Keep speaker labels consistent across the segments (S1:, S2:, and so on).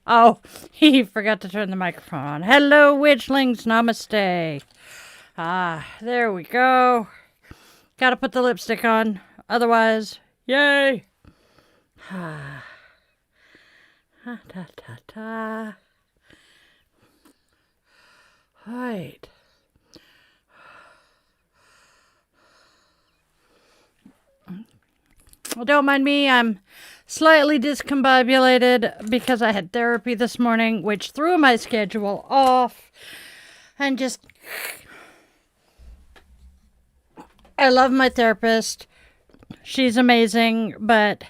S1: Oh, he forgot to turn the microphone on. Hello, Witchlings. Namaste. Ah, there we go. Gotta put the lipstick on. Otherwise, yay. Ah, ta ta ta ta. Right. Well, don't mind me. I'm slightly discombobulated because I had therapy this morning, which threw my schedule off. And just, I love my therapist. She's amazing, but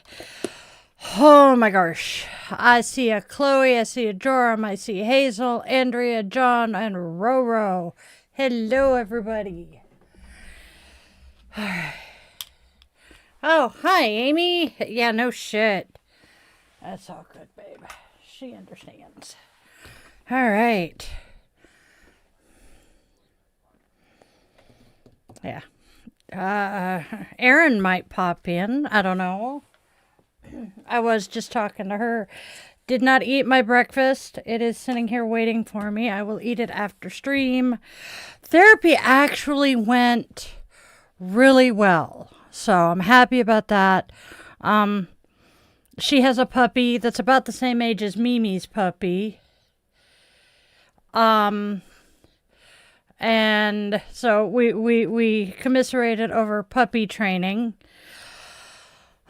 S1: oh my gosh. I see a Chloe, I see a Joram, I see Hazel, Andrea, John, and Roro. Hello, everybody. Oh, hi, Amy. Yeah, no shit. That's all good, babe. She understands. All right. Yeah. Erin might pop in. I don't know. I was just talking to her. Did not eat my breakfast. It is sitting here waiting for me. I will eat it after stream. Therapy actually went really well. So I'm happy about that. She has a puppy that's about the same age as Mimi's puppy. And so we commiserated over puppy training.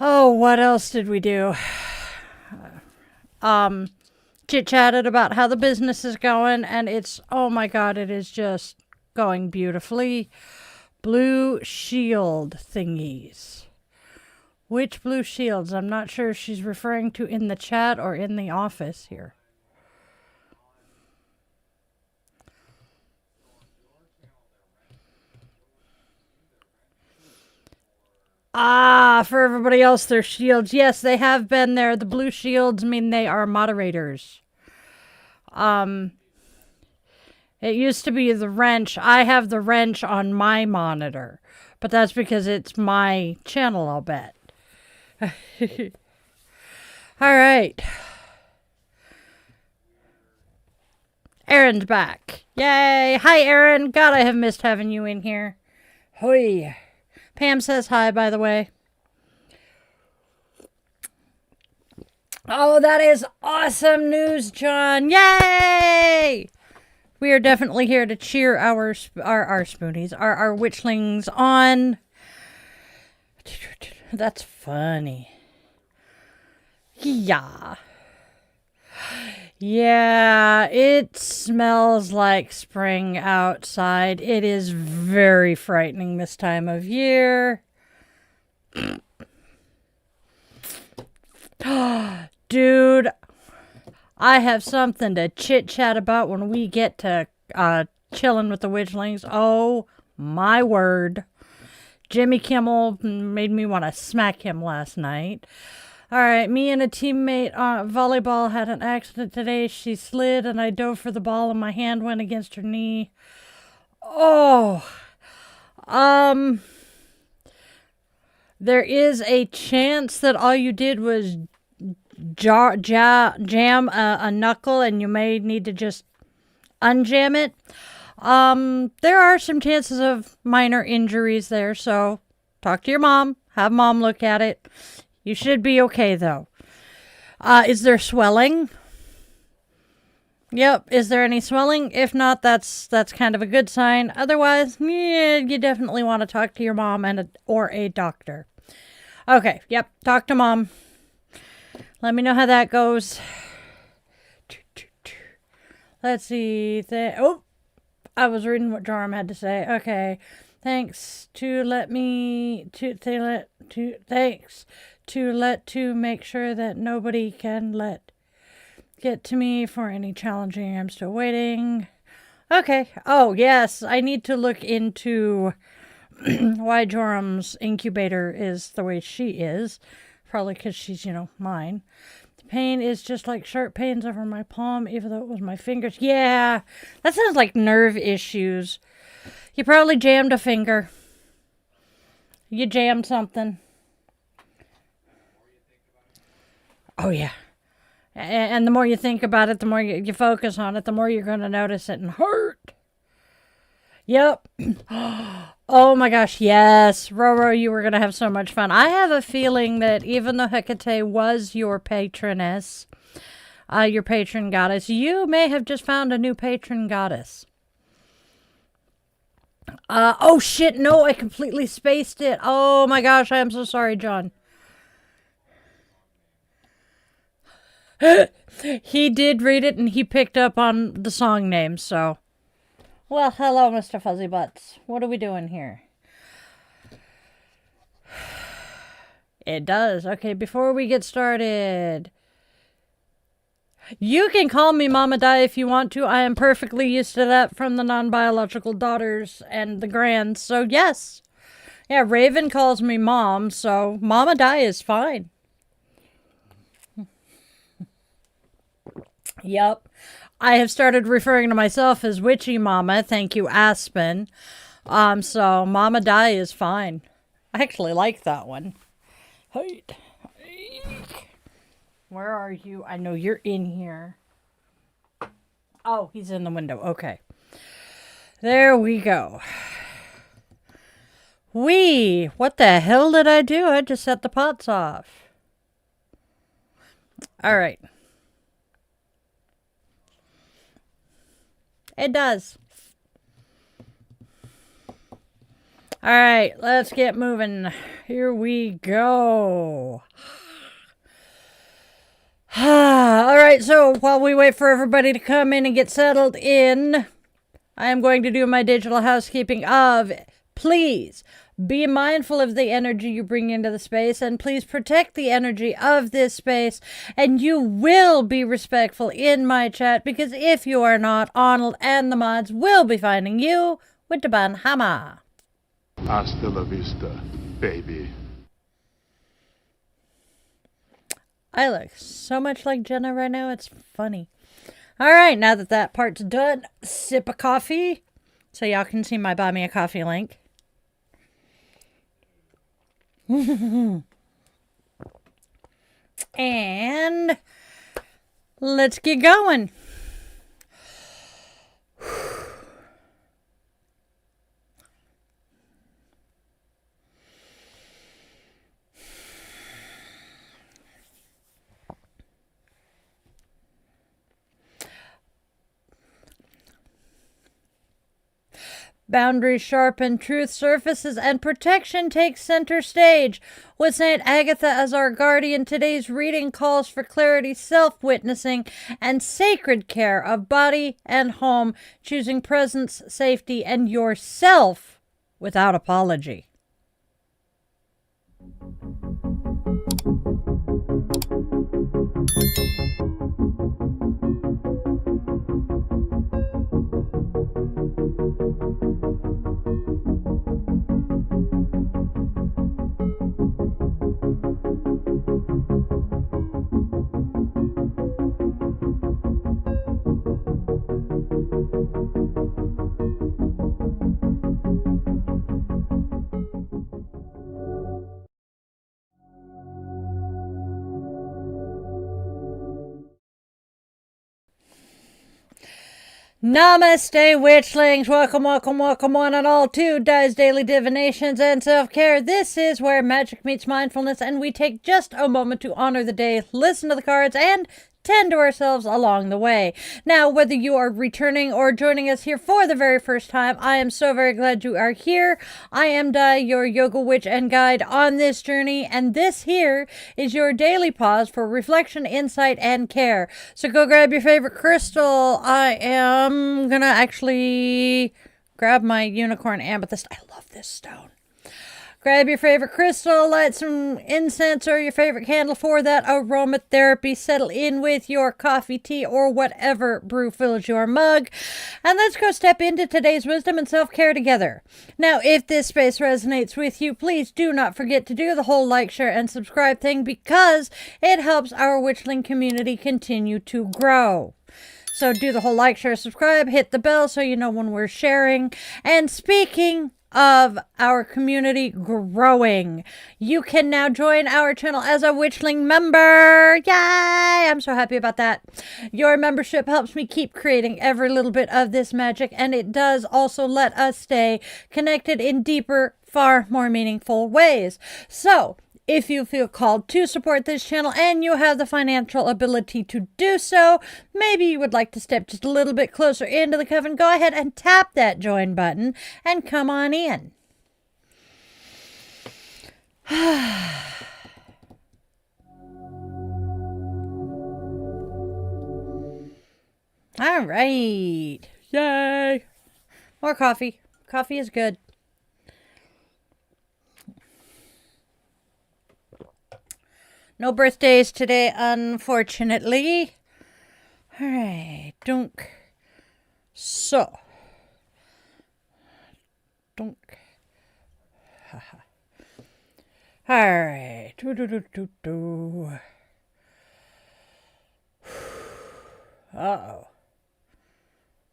S1: Oh, what else did we do? Chit-chatted about how the business is going, and it's, oh my God, it is just going beautifully. Blue shield thingies. Which blue shields? I'm not sure if she's referring to in the chat or in the office here. Ah, for everybody else, they're shields. Yes, they have been there. The blue shields mean they are moderators. It used to be the wrench. I have the wrench on my monitor, but that's because it's my channel, I'll bet. All right. Erin's back. Yay. Hi, Erin. God, I have missed having you in here. Hoi. Pam says hi, by the way. Oh, that is awesome news, John. Yay! We are definitely here to cheer our spoonies, our witchlings on. That's funny. Yeah. Yeah, it smells like spring outside. It is very frightening this time of year. Dude, I have something to chit-chat about when we get to chilling with the Witchlings. Oh, my word. Jimmy Kimmel made me want to smack him last night. All right, me and a teammate volleyball had an accident today. She slid and I dove for the ball and my hand went against her knee. Oh, there is a chance that all you did was jam a knuckle and you may need to just unjam it. There are some chances of minor injuries there, so talk to your mom. Have mom look at it. You should be okay, though. Is there swelling? Yep. Is there any swelling? If not, that's kind of a good sign. Otherwise, yeah, you definitely want to talk to your mom or a doctor. Okay. Yep. Talk to mom. Let me know how that goes. Let's see. I was reading what Joram had to say. Okay. Thanks to make sure that nobody can get to me for any challenging. I'm still waiting. Okay. Oh, yes. I need to look into why Joram's incubator is the way she is. Probably because she's, mine. The pain is just like sharp pains over my palm, even though it was my fingers. Yeah. That sounds like nerve issues. You probably jammed a finger. You jammed something. Oh, yeah. And the more you think about it, the more you focus on it, the more you're going to notice it and hurt. Yep. Oh my gosh, yes. Roro, you were going to have so much fun. I have a feeling that even though Hecate was your patroness, your patron goddess, you may have just found a new patron goddess. Oh shit, no, I completely spaced it. Oh my gosh, I am so sorry, John. He did read it and he picked up on the song name, so. Well, hello, Mr. Fuzzy Butts. What are we doing here? It does. Okay, before we get started, you can call me Mama Di if you want to. I am perfectly used to that from the non-biological daughters and the grands, so yes. Yeah, Raven calls me Mom, so Mama Di is fine. Yep. I have started referring to myself as Witchy Mama. Thank you, Aspen. So Mama Di is fine. I actually like that one. Hey. Where are you? I know you're in here. Oh, he's in the window. Okay. There we go. What the hell did I do? I just set the pots off. All right. It does. All right, let's get moving. Here we go. All right, so while we wait for everybody to come in and get settled in, I am going to do my digital housekeeping of, please be mindful of the energy you bring into the space, and please protect the energy of this space, and you will be respectful in my chat, because if you are not, Arnold and the mods will be finding you with the banhammer.
S2: Hasta la vista, baby.
S1: I look so much like Jenna right now, it's funny. All right, now that that part's done, sip a coffee so y'all can see my buy me a coffee link. And let's get going. Boundaries sharpen, truth surfaces, and protection takes center stage. With St. Agatha as our guardian, today's reading calls for clarity, self-witnessing, and sacred care of body and home, choosing presence, safety, and yourself without apology. Namaste, Witchlings! Welcome, welcome, welcome one and all to Di's Daily Divinations and Self-Care. This is where magic meets mindfulness, and we take just a moment to honor the day, listen to the cards, and tend to ourselves along the way. Now, whether you are returning or joining us here for the very first time, I am so very glad you are here. I am Di, your yoga witch and guide on this journey, and this here is your daily pause for reflection, insight, and care. So go grab your favorite crystal. I am gonna actually grab my unicorn amethyst. I love this stone. Grab your favorite crystal, light some incense or your favorite candle for that aromatherapy. Settle in with your coffee, tea, or whatever brew fills your mug. And let's go step into today's wisdom and self-care together. Now, if this space resonates with you, please do not forget to do the whole like, share, and subscribe thing, because it helps our Witchling community continue to grow. So do the whole like, share, subscribe, hit the bell so you know when we're sharing. And speaking of our community growing. You can now join our channel as a Witchling member. Yay! I'm so happy about that. Your membership helps me keep creating every little bit of this magic, and it does also let us stay connected in deeper, far more meaningful ways. So, if you feel called to support this channel and you have the financial ability to do so, maybe you would like to step just a little bit closer into the coven, go ahead and tap that join button and come on in. All right. Yay. More coffee. Coffee is good. No birthdays today, unfortunately. All right, dunk. So. Dunk. All right. Uh-oh.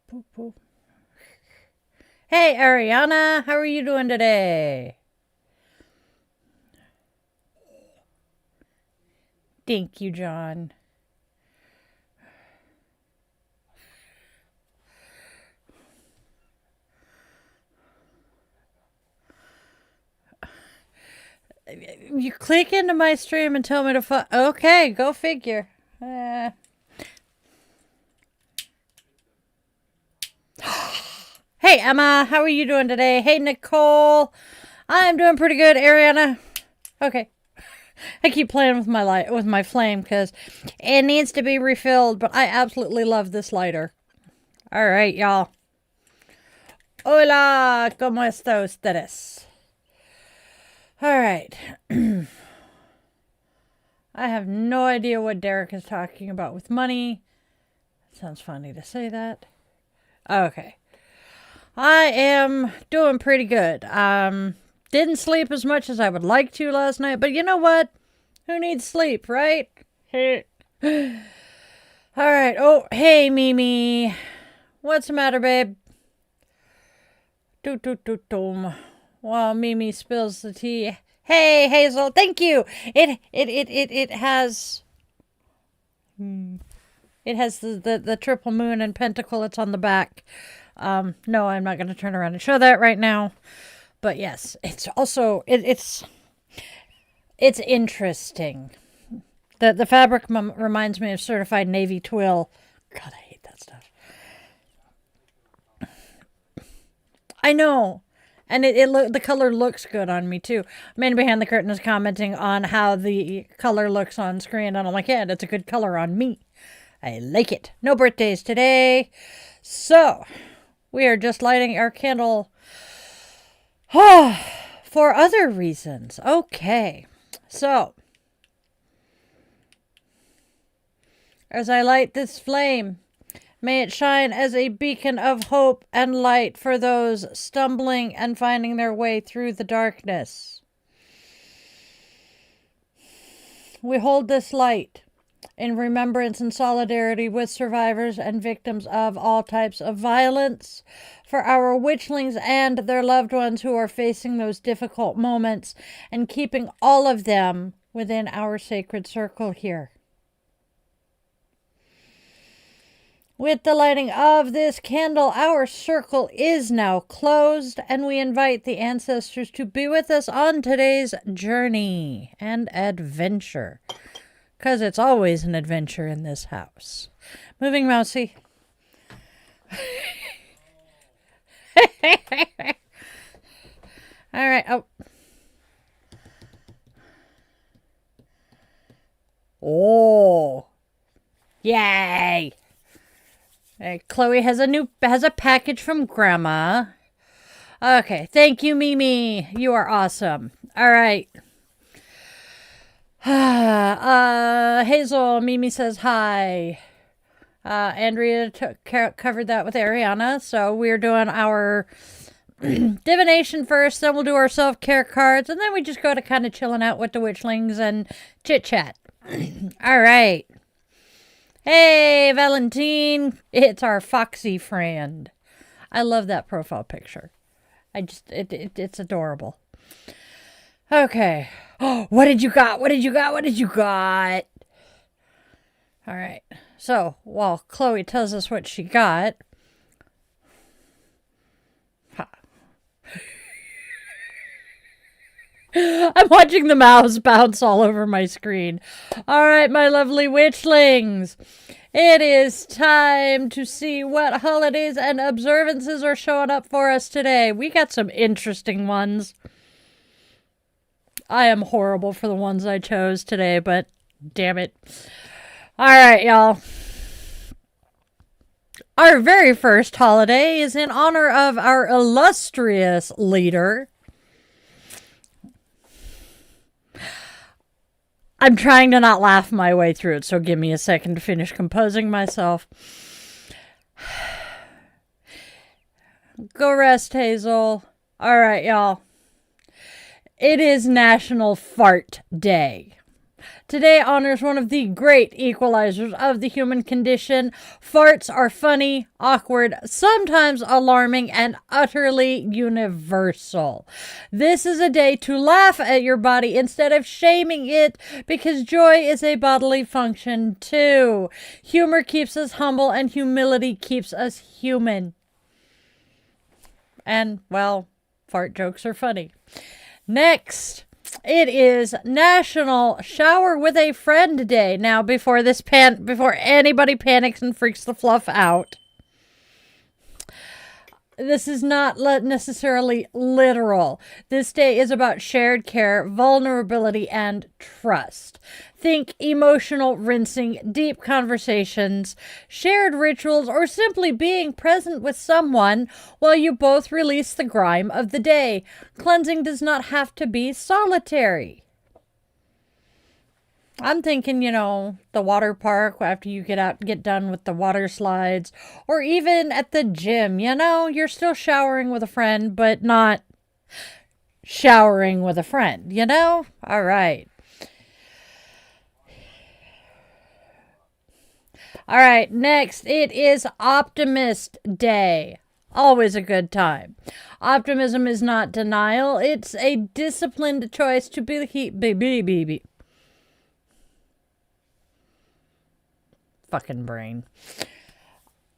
S1: Poop, poop. Hey, Ariana, how are you doing today? Thank you, John. You click into my stream and tell me to okay, go figure. Hey, Emma, how are you doing today? Hey, Nicole. I'm doing pretty good, Ariana. Okay. I keep playing with my light, with my flame, because it needs to be refilled, but I absolutely love this lighter. All right, y'all. Hola, ¿cómo está ustedes? All right. I have no idea what Derek is talking about with money. Sounds funny to say that. Okay. I am doing pretty good. Didn't sleep as much as I would like to last night, but you know what? Who needs sleep, right? All right. Oh, hey, Mimi. What's the matter, babe? While Mimi spills the tea. Hey, Hazel. Thank you. It has the triple moon and pentacle. It's on the back. No, I'm not going to turn around and show that right now. But yes, it's also, it's interesting. The fabric reminds me of certified navy twill. God, I hate that stuff. I know. And the color looks good on me too. Man behind the curtain is commenting on how the color looks on screen. And I'm like, yeah, that's a good color on me. I like it. No birthdays today. So, we are just lighting our candle. For other reasons. Okay. So, as I light this flame, may it shine as a beacon of hope and light for those stumbling and finding their way through the darkness. We hold this light in remembrance and solidarity with survivors and victims of all types of violence, for our witchlings and their loved ones who are facing those difficult moments, and keeping all of them within our sacred circle here. With the lighting of this candle, our circle is now closed, and we invite the ancestors to be with us on today's journey and adventure. Because it's always an adventure in this house. Moving Mousy. All right. Oh. Oh. Yay. Chloe has a package from Grandma. Okay. Thank you, Mimi. You are awesome. All right. Hazel, Mimi says hi. Andrea covered that with Ariana. So we're doing our divination first, then we'll do our self-care cards, and then we just go to kind of chilling out with the witchlings and chit-chat. All right. Hey, Valentine. It's our foxy friend. I love that profile picture. It's adorable. Okay. Oh, what did you got? What did you got? What did you got? All right. So while Chloe tells us what she got, I'm watching the mouse bounce all over my screen. All right, my lovely witchlings. It is time to see what holidays and observances are showing up for us today. We got some interesting ones. I am horrible for the ones I chose today, but damn it. All right, y'all. Our very first holiday is in honor of our illustrious leader. I'm trying to not laugh my way through it, so give me a second to finish composing myself. Go rest, Hazel. All right, y'all. It is National Fart Day. Today honors one of the great equalizers of the human condition. Farts are funny, awkward, sometimes alarming, and utterly universal. This is a day to laugh at your body instead of shaming it, because joy is a bodily function too. Humor keeps us humble, and humility keeps us human. And, well, fart jokes are funny. Next, it is National Shower with a Friend Day. Now, before anybody panics and freaks the fluff out, this is not necessarily literal. This day is about shared care, vulnerability, and trust. Think emotional rinsing, deep conversations, shared rituals, or simply being present with someone while you both release the grime of the day. Cleansing does not have to be solitary. I'm thinking, the water park after you get done with the water slides, or even at the gym, you're still showering with a friend, but not showering with a friend, All right. All right, next, it is Optimist Day. Always a good time. Optimism is not denial. It's a disciplined choice to be fucking brain.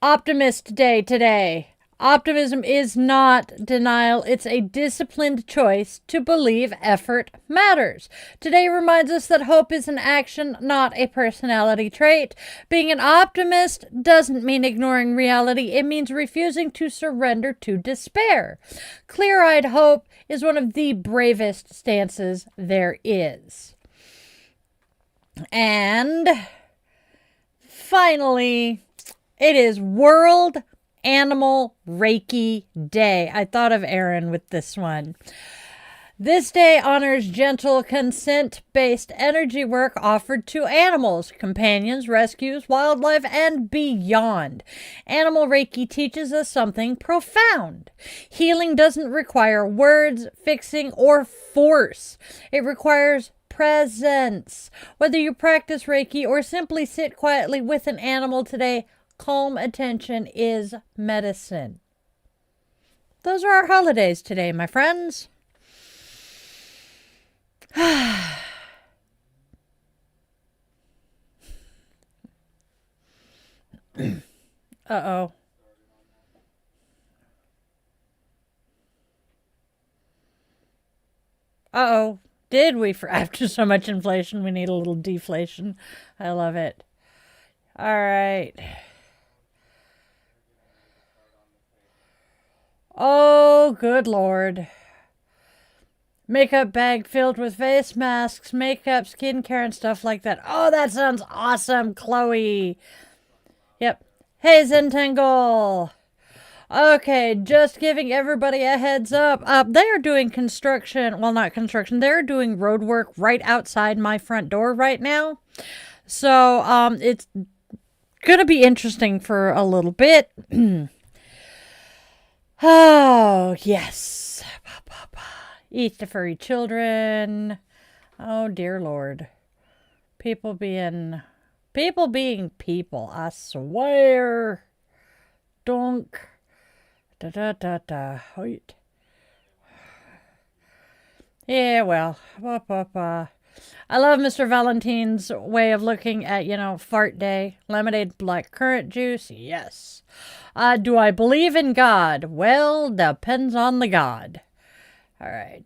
S1: Optimist Day today. Optimism is not denial. It's a disciplined choice to believe effort matters. Today reminds us that hope is an action, not a personality trait. Being an optimist doesn't mean ignoring reality. It means refusing to surrender to despair. Clear-eyed hope is one of the bravest stances there is. And finally, it is World Animal Reiki Day. I thought of Aaron with this one. This day honors gentle, consent-based energy work offered to animals, companions, rescues, wildlife, and beyond. Animal Reiki teaches us something profound. Healing doesn't require words, fixing, or force. It requires presence. Whether you practice Reiki or simply sit quietly with an animal today, calm attention is medicine. Those are our holidays today, my friends. Uh-oh. Uh-oh. Did we? After so much inflation, we need a little deflation. I love it. All right. Oh, good Lord. Makeup bag filled with face masks, makeup, skincare, and stuff like that. Oh, that sounds awesome, Chloe. Yep. Hey, Zentangle. Okay, just giving everybody a heads up. They are doing construction. Well, not construction. They're doing road work right outside my front door right now. So, it's going to be interesting for a little bit. Oh, yes. Eat the furry children. Oh, dear Lord. People being people, I swear. Donk. Da da da da. Hoit. Yeah, well, I love Mr. Valentine's way of looking at, fart day. Lemonade, black currant juice, yes. Do I believe in God? Well, depends on the God. All right.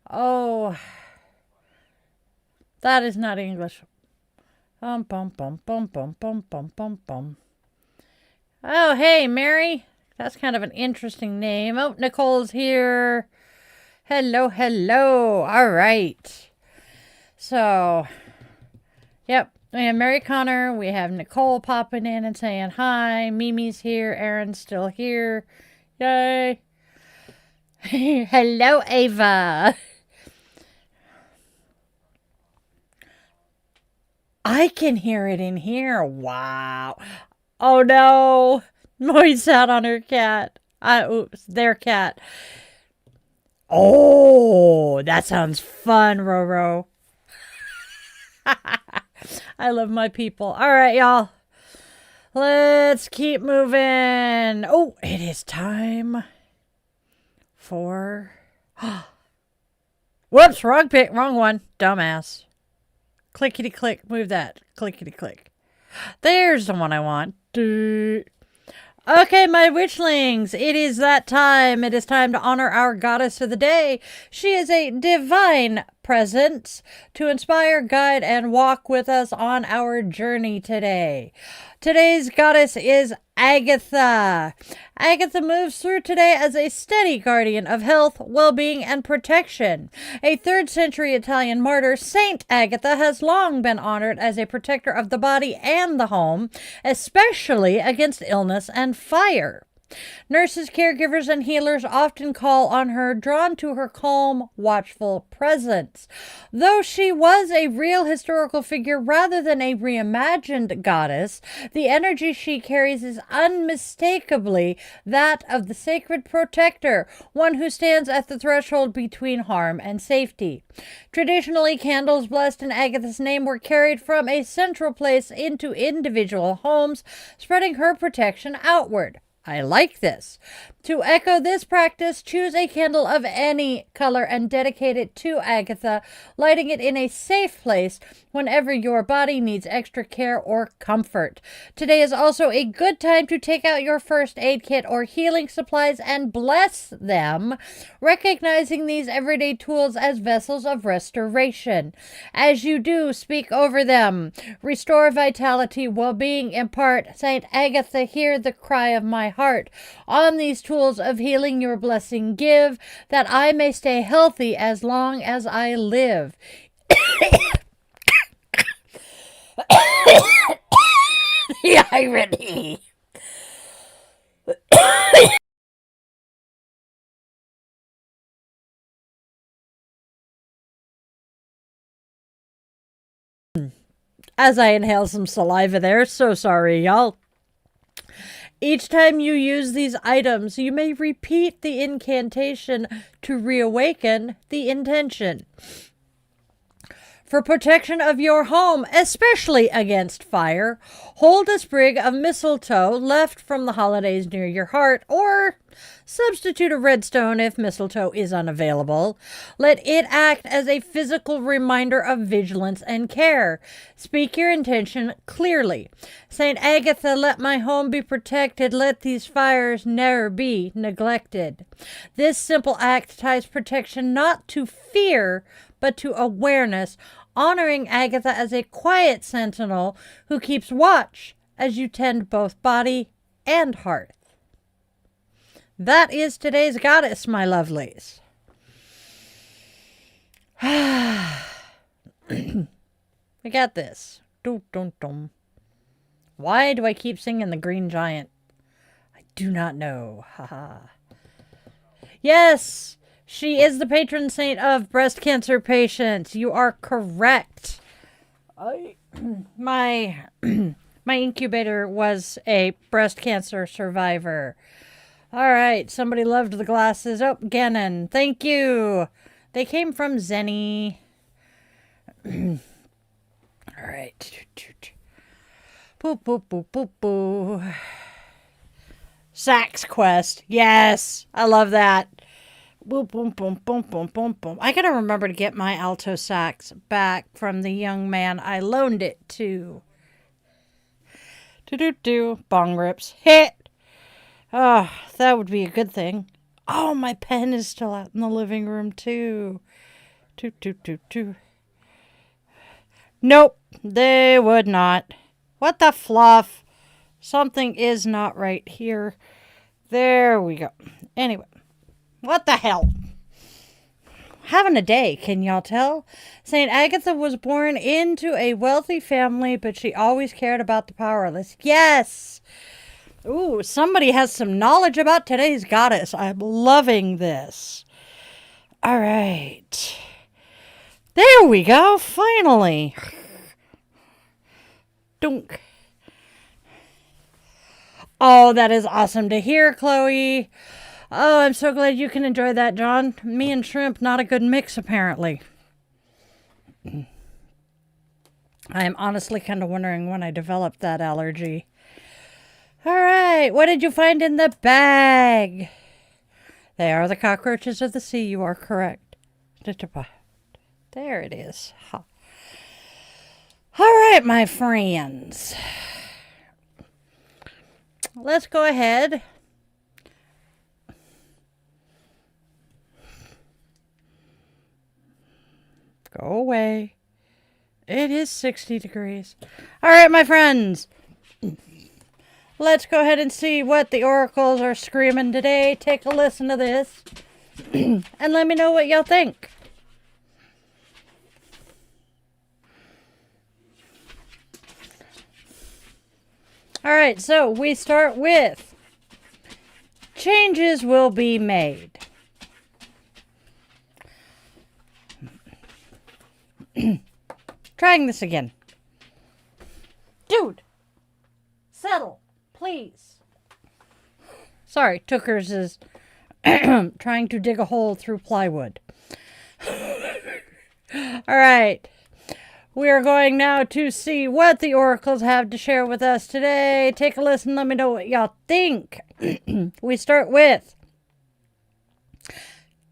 S1: Oh, that is not English. Bum, bum, bum, bum, bum, bum, bum, bum, bum. Oh, hey, Mary. That's kind of an interesting name. Oh, Nicole's here. Hello, hello. All right. So, yep. We have Mary Connor. We have Nicole popping in and saying hi. Mimi's here. Aaron's still here. Yay. Hello, Ava. I can hear it in here. Wow. Oh no. Moy sat on her cat. Oops, their cat. Oh, that sounds fun, Roro. I love my people. All right, y'all. Let's keep moving. Oh, it is time for. Whoops, wrong one. Dumbass. Clickety click. Move that. Clickety click. There's the one I want. Okay, my witchlings, it is that time. It is time to honor our goddess of the day. She is a divine presence to inspire, guide, and walk with us on our journey today. Today's goddess is Agatha. Agatha moves through today as a steady guardian of health, well-being, and protection. A 3rd century Italian martyr, Saint Agatha has long been honored as a protector of the body and the home, especially against illness and fire. Nurses, caregivers, and healers often call on her, drawn to her calm, watchful presence. Though she was a real historical figure rather than a reimagined goddess, the energy she carries is unmistakably that of the sacred protector, one who stands at the threshold between harm and safety. Traditionally, candles blessed in Agatha's name were carried from a central place into individual homes, spreading her protection outward. I like this. To echo this practice, choose a candle of any color and dedicate it to Agatha, lighting it in a safe place whenever your body needs extra care or comfort. Today is also a good time to take out your first aid kit or healing supplies and bless them, recognizing these everyday tools as vessels of restoration. As you do, speak over them. Restore vitality, well-being, impart. Saint Agatha, hear the cry of my heart. On these tools of healing your blessing give, that I may stay healthy as long as I live. The irony. As I inhale some saliva there, so sorry, y'all. Each time you use these items, you may repeat the incantation to reawaken the intention. For protection of your home, especially against fire, hold a sprig of mistletoe left from the holidays near your heart, or substitute a redstone if mistletoe is unavailable. Let it act as a physical reminder of vigilance and care. Speak your intention clearly. Saint Agatha, let my home be protected. Let these fires never be neglected. This simple act ties protection not to fear, but to awareness, honoring Agatha as a quiet sentinel who keeps watch as you tend both body and heart. That is today's goddess, my lovelies. We got this. Dum, dum, dum. Why do I keep singing the Green Giant? I do not know. Haha. Yes, she is the patron saint of breast cancer patients. You are correct. My incubator was a breast cancer survivor. All right, somebody loved the glasses. Oh, Gannon, thank you. They came from Zenny. All right. Boop, boop, boop, boop, boop. Sax Quest. Yes, I love that. Boom, boom, boom, boom, boom, boom, boom. I gotta remember to get my alto sax back from the young man I loaned it to. Do-do-do. Bong rips. Hit! Oh, that would be a good thing. Oh, my pen is still out in the living room, too. Do-do-do-do. Nope, they would not. What the fluff? Something is not right here. There we go. Anyway, what the hell? Having a day, can y'all tell? St. Agatha was born into a wealthy family, but she always cared about the powerless. Yes! Ooh, somebody has some knowledge about today's goddess. I'm loving this. All right. There we go, finally. Dunk. Oh, that is awesome to hear, Chloe. Oh, I'm so glad you can enjoy that, John. Me and shrimp, not a good mix, apparently. I'm honestly kind of wondering when I developed that allergy. All right, what did you find in the bag? They are the cockroaches of the sea, you are correct. There it is. All right, my friends. Let's go ahead. Go away. It is 60 degrees. All right, my friends. Let's go ahead and see what the oracles are screaming today. Take a listen to this. And let me know what y'all think. All right, so we start with changes will be made. Trying this again. Dude, settle, please. Sorry, Tookers is trying to dig a hole through plywood. All right. We are going now to see what the oracles have to share with us today. Take a listen. Let me know what y'all think. We start with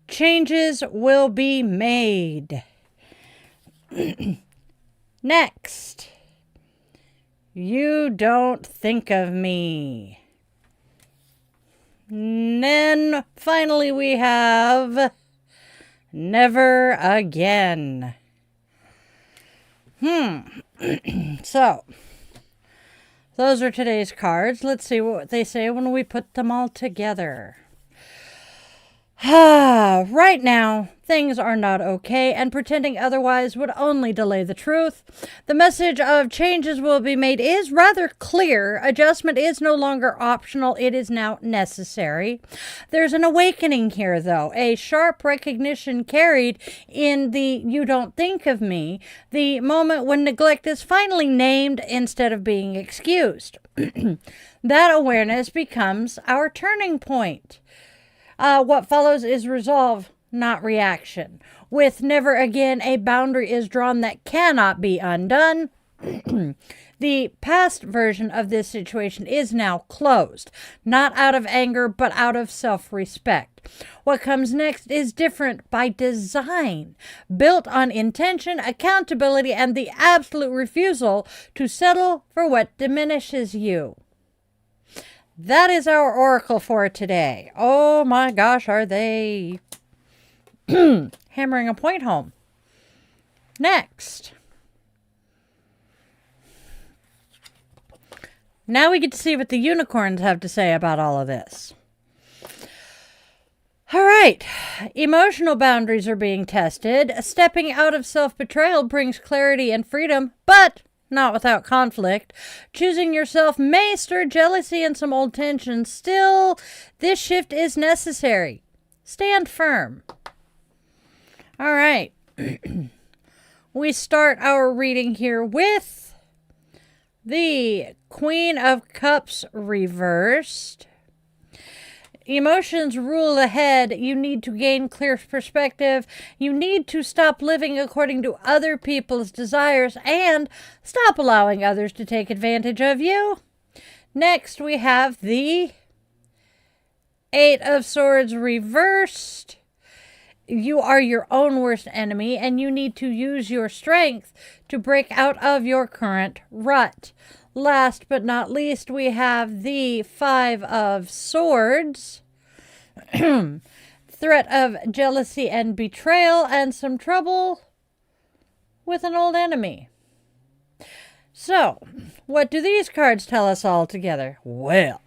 S1: changes will be made. Next, you don't think of me. And then finally we have never again. So, those are today's cards. Let's see what they say when we put them all together. Right now, things are not okay, and pretending otherwise would only delay the truth. The message of changes will be made is rather clear. Adjustment is no longer optional, it is now necessary. There's an awakening here, though, a sharp recognition carried in the you don't think of me, the moment when neglect is finally named instead of being excused. That awareness becomes our turning point. What follows is resolve, not reaction. With never again, a boundary is drawn that cannot be undone. The past version of this situation is now closed, not out of anger, but out of self-respect. What comes next is different by design, built on intention, accountability, and the absolute refusal to settle for what diminishes you. That is our oracle for today. Oh my gosh, are they hammering a point home. Next. Now we get to see what the unicorns have to say about all of this. All right. Emotional boundaries are being tested. Stepping out of self-betrayal brings clarity and freedom, but not without conflict. Choosing yourself may stir jealousy and some old tension. Still, this shift is necessary. Stand firm. All right. We start our reading here with the Queen of Cups reversed. Emotions rule ahead. You need to gain clear perspective. You need to stop living according to other people's desires and stop allowing others to take advantage of you. Next, we have the Eight of Swords reversed. you are your own worst enemy, and you need to use your strength to break out of your current rut. Last but not least, we have the Five of Swords. Threat of jealousy and betrayal, and some trouble with an old enemy. So, what do these cards tell us all together? Well,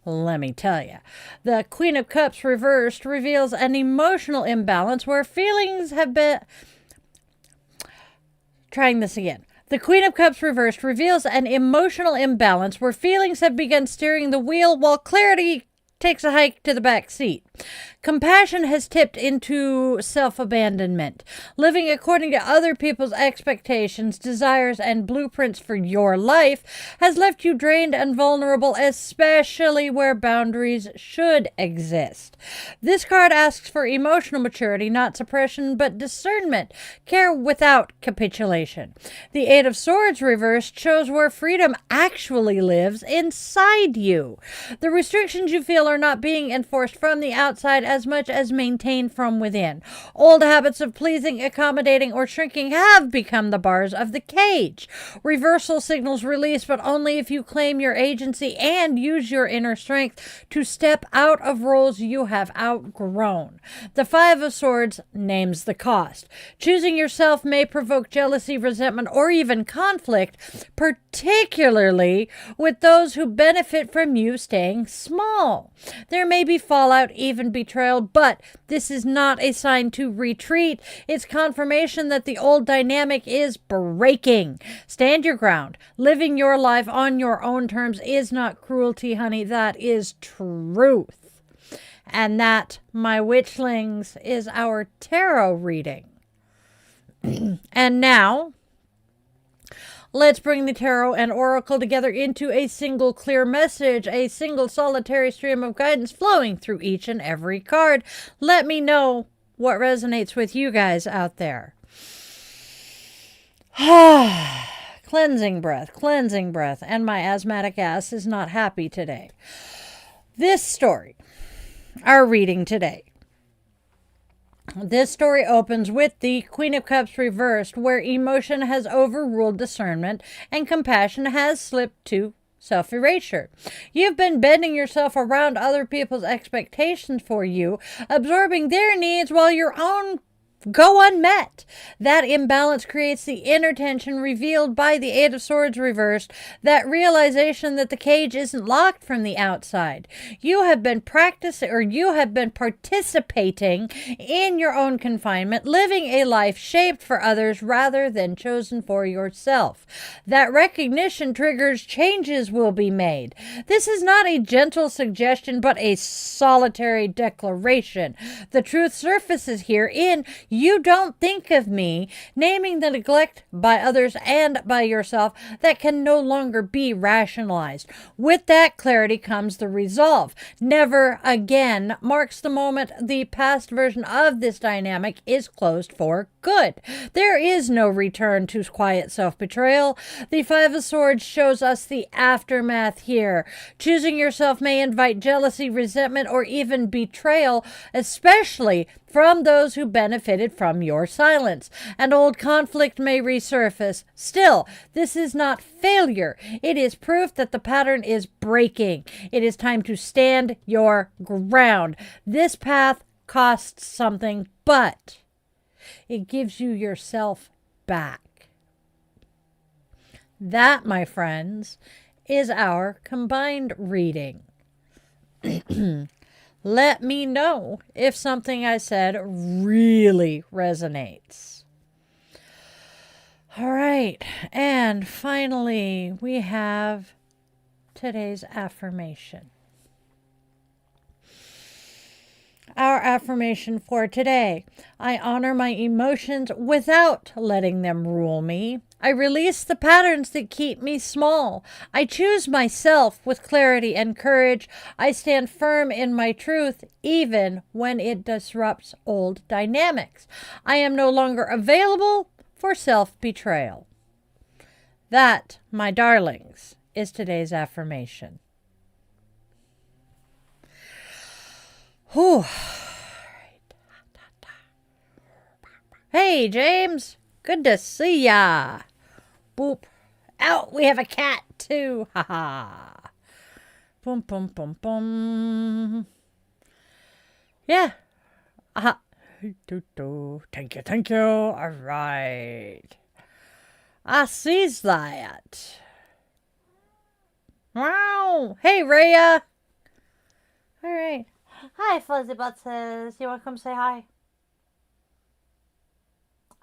S1: let me tell you. The Queen of Cups reversed reveals an emotional imbalance where feelings have been... Trying this again. The Queen of Cups reversed reveals an emotional imbalance where feelings have begun steering the wheel while clarity takes a hike to the back seat. Compassion has tipped into self-abandonment. Living according to other people's expectations, desires, and blueprints for your life has left you drained and vulnerable, especially where boundaries should exist. This card asks for emotional maturity, not suppression, but discernment, care without capitulation. The Eight of Swords reversed shows where freedom actually lives inside you. The restrictions you feel are not being enforced from the outside as much as maintained from within. Old habits of pleasing, accommodating, or shrinking have become the bars of the cage. Reversal signals release, but only if you claim your agency and use your inner strength to step out of roles you have outgrown. The Five of Swords names the cost. Choosing yourself may provoke jealousy, resentment, or even conflict, particularly with those who benefit from you staying small. There may be fallout, even betrayal, but this is not a sign to retreat. It's confirmation that the old dynamic is breaking. Stand your ground. Living your life on your own terms is not cruelty, honey. That is truth. And that, my witchlings, is our tarot reading. And now, let's bring the tarot and oracle together into a single clear message, a single solitary stream of guidance flowing through each and every card. Let me know what resonates with you guys out there. Cleansing breath, and my asthmatic ass is not happy today. This story, our reading today, this story opens with the Queen of Cups reversed, where emotion has overruled discernment and compassion has slipped to self-erasure. You've been bending yourself around other people's expectations for you, absorbing their needs while your own go unmet. That imbalance creates the inner tension revealed by the Eight of Swords reversed, that realization that the cage isn't locked from the outside. You have been participating in your own confinement, living a life shaped for others rather than chosen for yourself. That recognition triggers changes will be made. This is not a gentle suggestion, but a solitary declaration. The truth surfaces here in "you don't think of me," naming the neglect by others and by yourself that can no longer be rationalized. With that clarity comes the resolve. Never again marks the moment the past version of this dynamic is closed for good. There is no return to quiet self-betrayal. The Five of Swords shows us the aftermath here. Choosing yourself may invite jealousy, resentment, or even betrayal, especially from those who benefited from your silence. And old conflict may resurface. Still, this is not failure. It is proof that the pattern is breaking. It is time to stand your ground. This path costs something, but it gives you yourself back. That, my friends, is our combined reading. Let me know if something I said really resonates. All right, and finally, we have today's affirmation. Our affirmation for today: I honor my emotions without letting them rule me. I release the patterns that keep me small. I choose myself with clarity and courage. I stand firm in my truth, even when it disrupts old dynamics. I am no longer available for self-betrayal. That, my darlings, is today's affirmation. Whew. Hey, James. Good to see ya. Boop. Oh, we have a cat, too. Ha ha. Boom, boom, boom, boom. Yeah. Aha. Thank you, thank you. All right. I sees that. Wow. Hey, Rhea. All right. Hi, Fuzzy Buttses. You want to come say hi?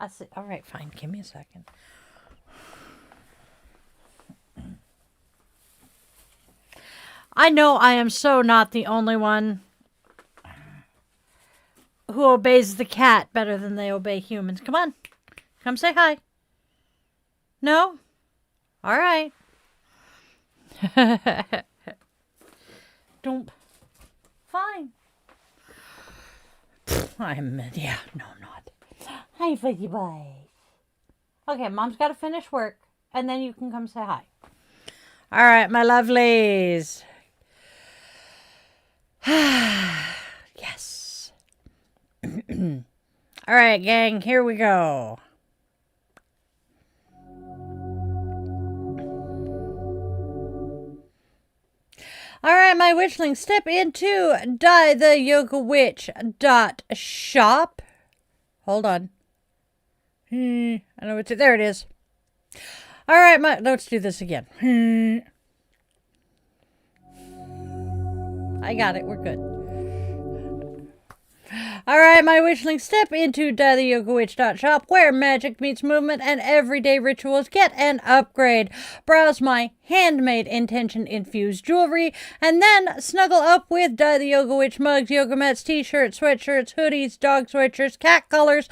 S1: I see. All right, fine. Give me a second. I know I am so not the only one who obeys the cat better than they obey humans. Come on. Come say hi. No? All right. Don't. Fine. Yeah, no, I'm not. Hi, Fuzzy Boy. Okay, Mom's got to finish work, and then you can come say hi. All right, my lovelies. Yes. All right, gang, here we go. All right, my witchlings, step into dietheyogawitch.shop. Hold on. I know it's there. It is. All right, let's do this again. I got it. We're good. All right, my witchlings, step into dietheyogawitch.shop, where magic meets movement and everyday rituals get an upgrade. Browse my handmade intention-infused jewelry, and then snuggle up with Dye the Yoga Witch mugs, yoga mats, t-shirts, sweatshirts, hoodies, dog sweatshirts, cat collars,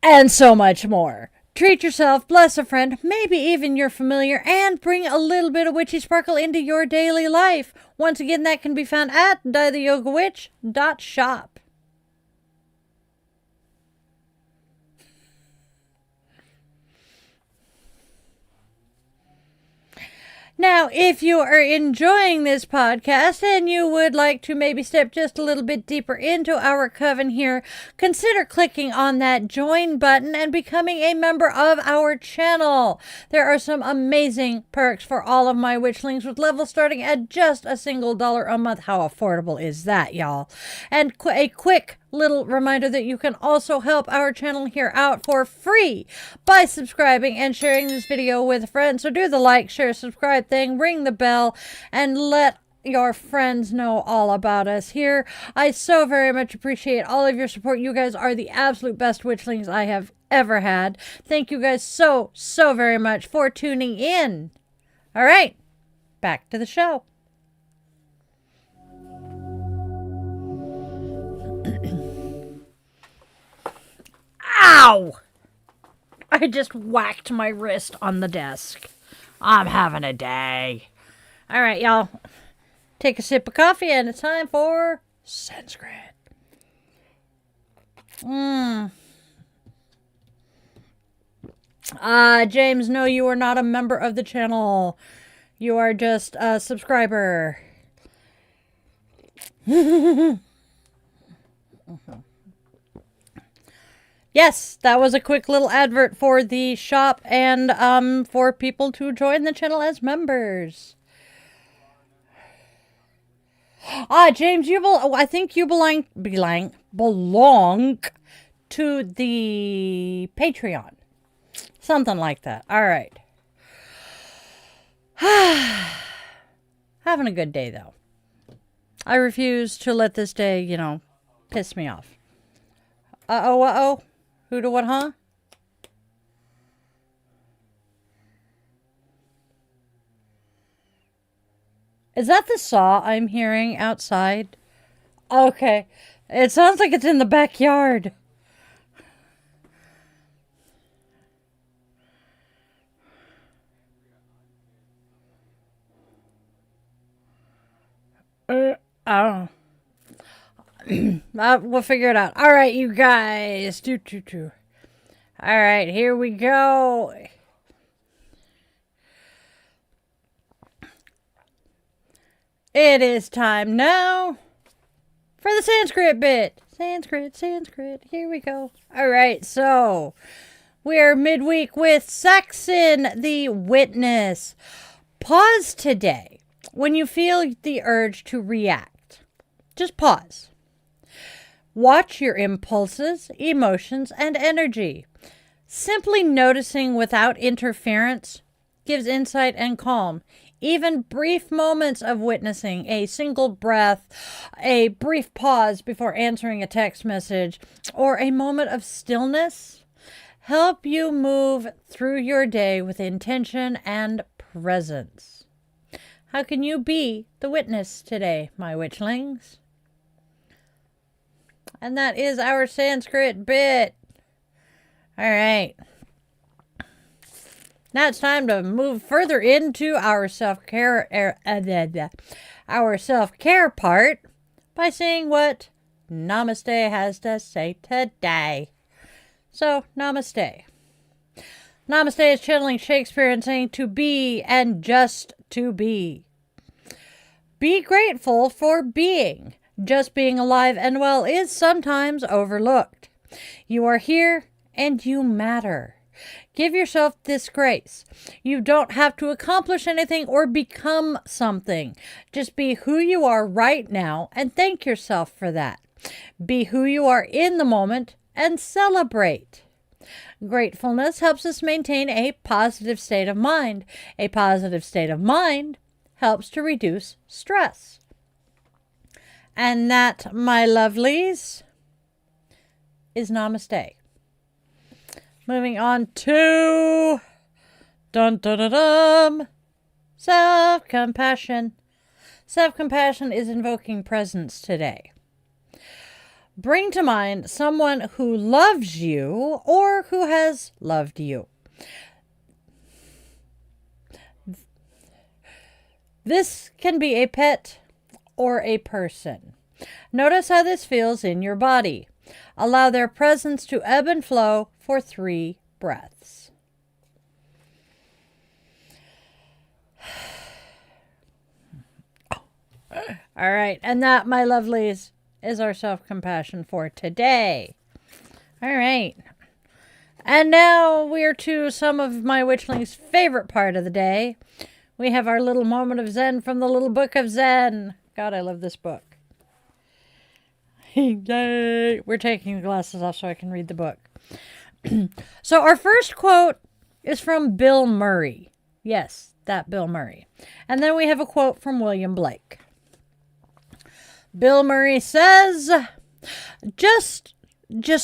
S1: and so much more. Treat yourself, bless a friend, maybe even your familiar, and bring a little bit of witchy sparkle into your daily life. Once again, that can be found at dietheyogawitch.shop. Now, if you are enjoying this podcast and you would like to maybe step just a little bit deeper into our coven here, consider clicking on that join button and becoming a member of our channel. There are some amazing perks for all of my witchlings, with levels starting at just a single $1 a month. How affordable is that, y'all? And a quick little reminder that you can also help our channel here out for free by subscribing and sharing this video with a friend. So do the like, share, subscribe thing, ring the bell, and let your friends know all about us here. I so very much appreciate all of your support. You guys are the absolute best witchlings I have ever had. Thank you guys so very much for tuning in. All right, back to the show. Ow! I just whacked my wrist on the desk. I'm having a day. All right, y'all. Take a sip of coffee, and it's time for Sanskrit. James, no, you are not a member of the channel. You are just a subscriber. Yes, that was a quick little advert for the shop and for people to join the channel as members. James, I think you belong to the Patreon. Something like that. All right. Having a good day, though. I refuse to let this day, piss me off. Uh-oh. Who to what, huh? Is that the saw I'm hearing outside? Okay. It sounds like it's in the backyard. Oh. We'll figure it out. All right, you guys. All right, here we go. It is time now for the Sanskrit bit. Sanskrit. Here we go. All right, so we are midweek with Saxon the Witness. Pause today when you feel the urge to react. Just pause. Watch your impulses, emotions, and energy. Simply noticing without interference gives insight and calm. Even brief moments of witnessing, a single breath, a brief pause before answering a text message, or a moment of stillness help you move through your day with intention and presence. How can you be the witness today, my witchlings? And that is our Sanskrit bit. All right. Now it's time to move further into our self-care part by seeing what Namaste has to say today. So, Namaste. Namaste is channeling Shakespeare and saying to be and just to be. Be grateful for being. Just being alive and well is sometimes overlooked. You are here and you matter. Give yourself this grace. You don't have to accomplish anything or become something. Just be who you are right now and thank yourself for that. Be who you are in the moment and celebrate. Gratefulness helps us maintain a positive state of mind. A positive state of mind helps to reduce stress. And that, my lovelies, is Namaste. Moving on to self-compassion. Self-compassion is invoking presence today. Bring to mind someone who loves you or who has loved you. This can be a pet or a person. Notice how this feels in your body. Allow their presence to ebb and flow for 3 breaths. All right, and that, my lovelies, is our self-compassion for today. All right. And now we're to some of my witchlings' favorite part of the day. We have our little moment of Zen from the Little Book of Zen. God, I love this book. Yay! We're taking the glasses off so I can read the book. So our first quote is from Bill Murray. Yes, that Bill Murray. And then we have a quote from William Blake. Bill Murray says, just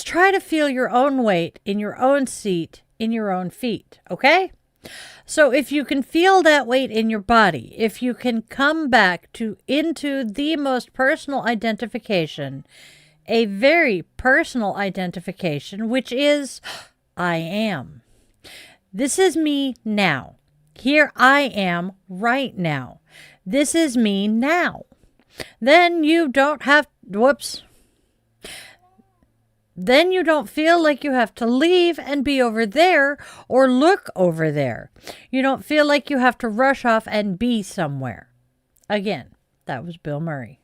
S1: try to feel your own weight in your own seat, in your own feet, okay? So if you can feel that weight in your body, if you can come back into the most personal identification, a very personal identification, which is, I am. This is me now. Here I am right now. This is me now. Then you don't feel like you have to leave and be over there or look over there. You don't feel like you have to rush off and be somewhere. Again, that was Bill Murray.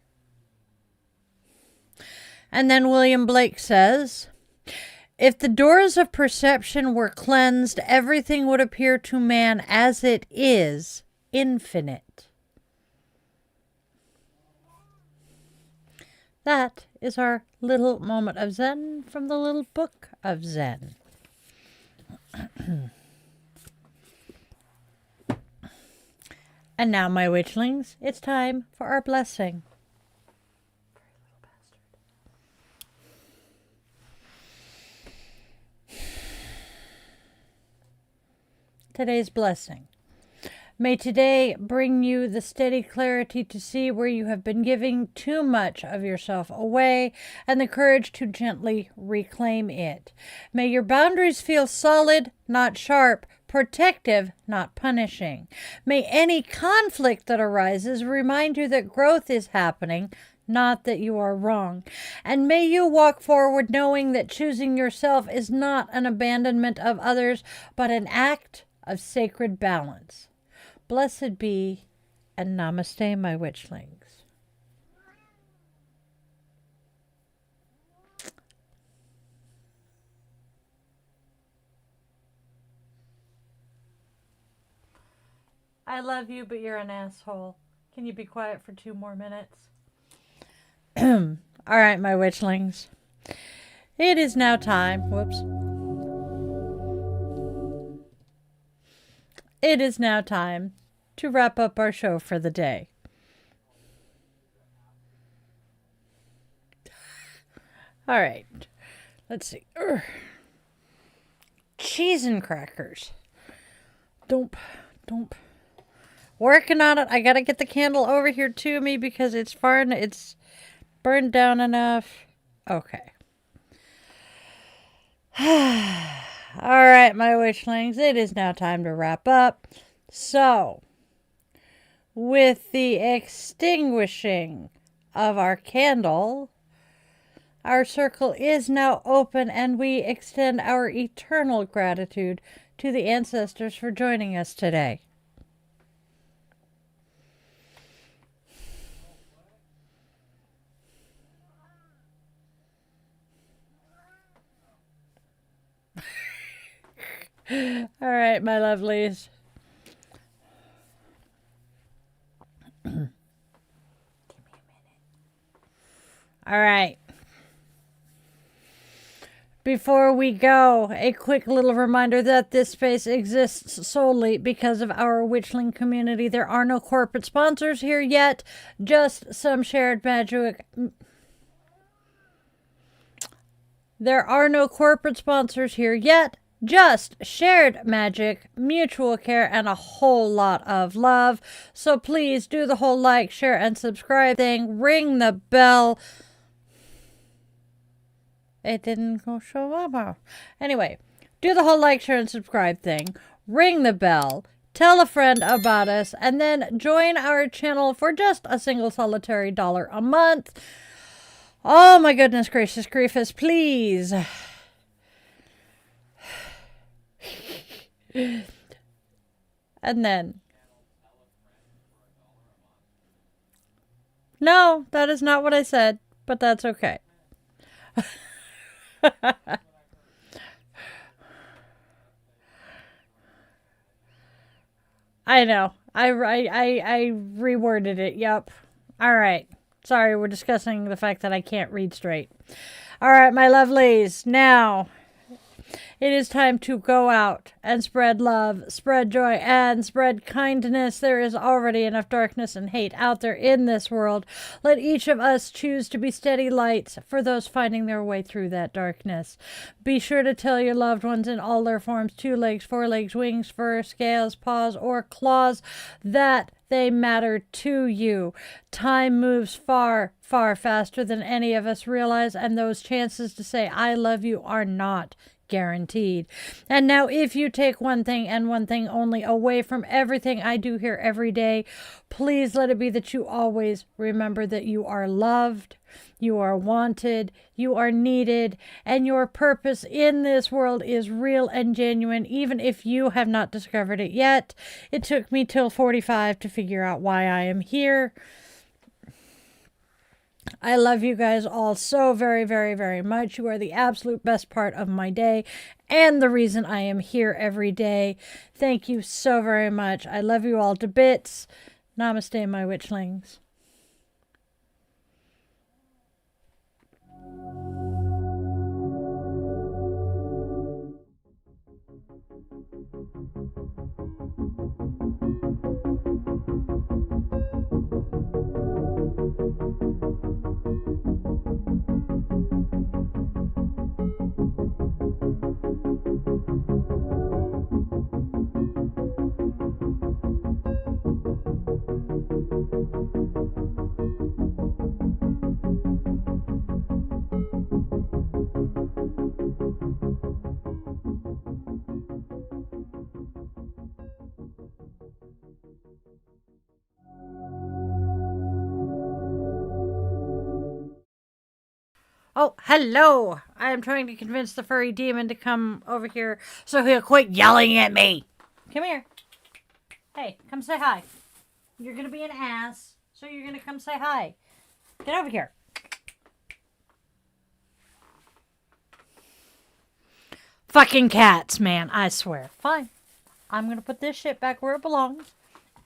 S1: And then William Blake says, if the doors of perception were cleansed, everything would appear to man as it is, infinite. That is our little moment of Zen from the Little Book of Zen. And now, my witchlings, it's time for our blessing. Today's blessing. May today bring you the steady clarity to see where you have been giving too much of yourself away and the courage to gently reclaim it. May your boundaries feel solid, not sharp, protective, not punishing. May any conflict that arises remind you that growth is happening, not that you are wrong. And may you walk forward knowing that choosing yourself is not an abandonment of others, but an act of sacred balance. Blessed be, and Namaste, my witchlings. I love you, but you're an asshole. Can you be quiet for 2 more minutes? All right, my witchlings. It is now time. Whoops. It is now time to wrap up our show for the day. All right. Let's see. Cheese and crackers. Don't. Working on it. I gotta get the candle over here to me because it's burned down enough. Okay. All right, my witchlings. It is now time to wrap up. So, with the extinguishing of our candle, our circle is now open, and we extend our eternal gratitude to the ancestors for joining us today. All right, my lovelies. Give me a minute. All right. Before we go, a quick little reminder that this space exists solely because of our witchling community. There are no corporate sponsors here yet, just some shared magic. There are no corporate sponsors here yet, just shared magic, mutual care, and a whole lot of love. So please do the whole like, share, and subscribe thing. Ring the bell. It didn't go show up. Anyway, do the whole like, share, and subscribe thing. Ring the bell. Tell a friend about us. And then join our channel for just a single solitary $1 a month. Oh my goodness gracious griefus, please. And then. No, that is not what I said, but that's okay. I know. I reworded it. Yep. All right. Sorry, we're discussing the fact that I can't read straight. All right, my lovelies. Now, it is time to go out and spread love, spread joy, and spread kindness. There is already enough darkness and hate out there in this world. Let each of us choose to be steady lights for those finding their way through that darkness. Be sure to tell your loved ones in all their forms, 2 legs, 4 legs, wings, fur, scales, paws, or claws, that they matter to you. Time moves far, far faster than any of us realize, and those chances to say I love you are not guaranteed. And now, if you take one thing and one thing only away from everything I do here every day, please let it be that you always remember that you are loved, you are wanted, you are needed, and your purpose in this world is real and genuine, even if you have not discovered it yet. It took me till 45 to figure out why I am here. I love you guys all so very, very, very much. You are the absolute best part of my day and the reason I am here every day. Thank you so very much. I love you all to bits. Namaste, my witchlings. Oh, hello! I am trying to convince the furry demon to come over here so he'll quit yelling at me. Come here. Hey, come say hi. You're gonna be an ass, so you're gonna come say hi. Get over here. Fucking cats, man, I swear. Fine. I'm gonna put this shit back where it belongs.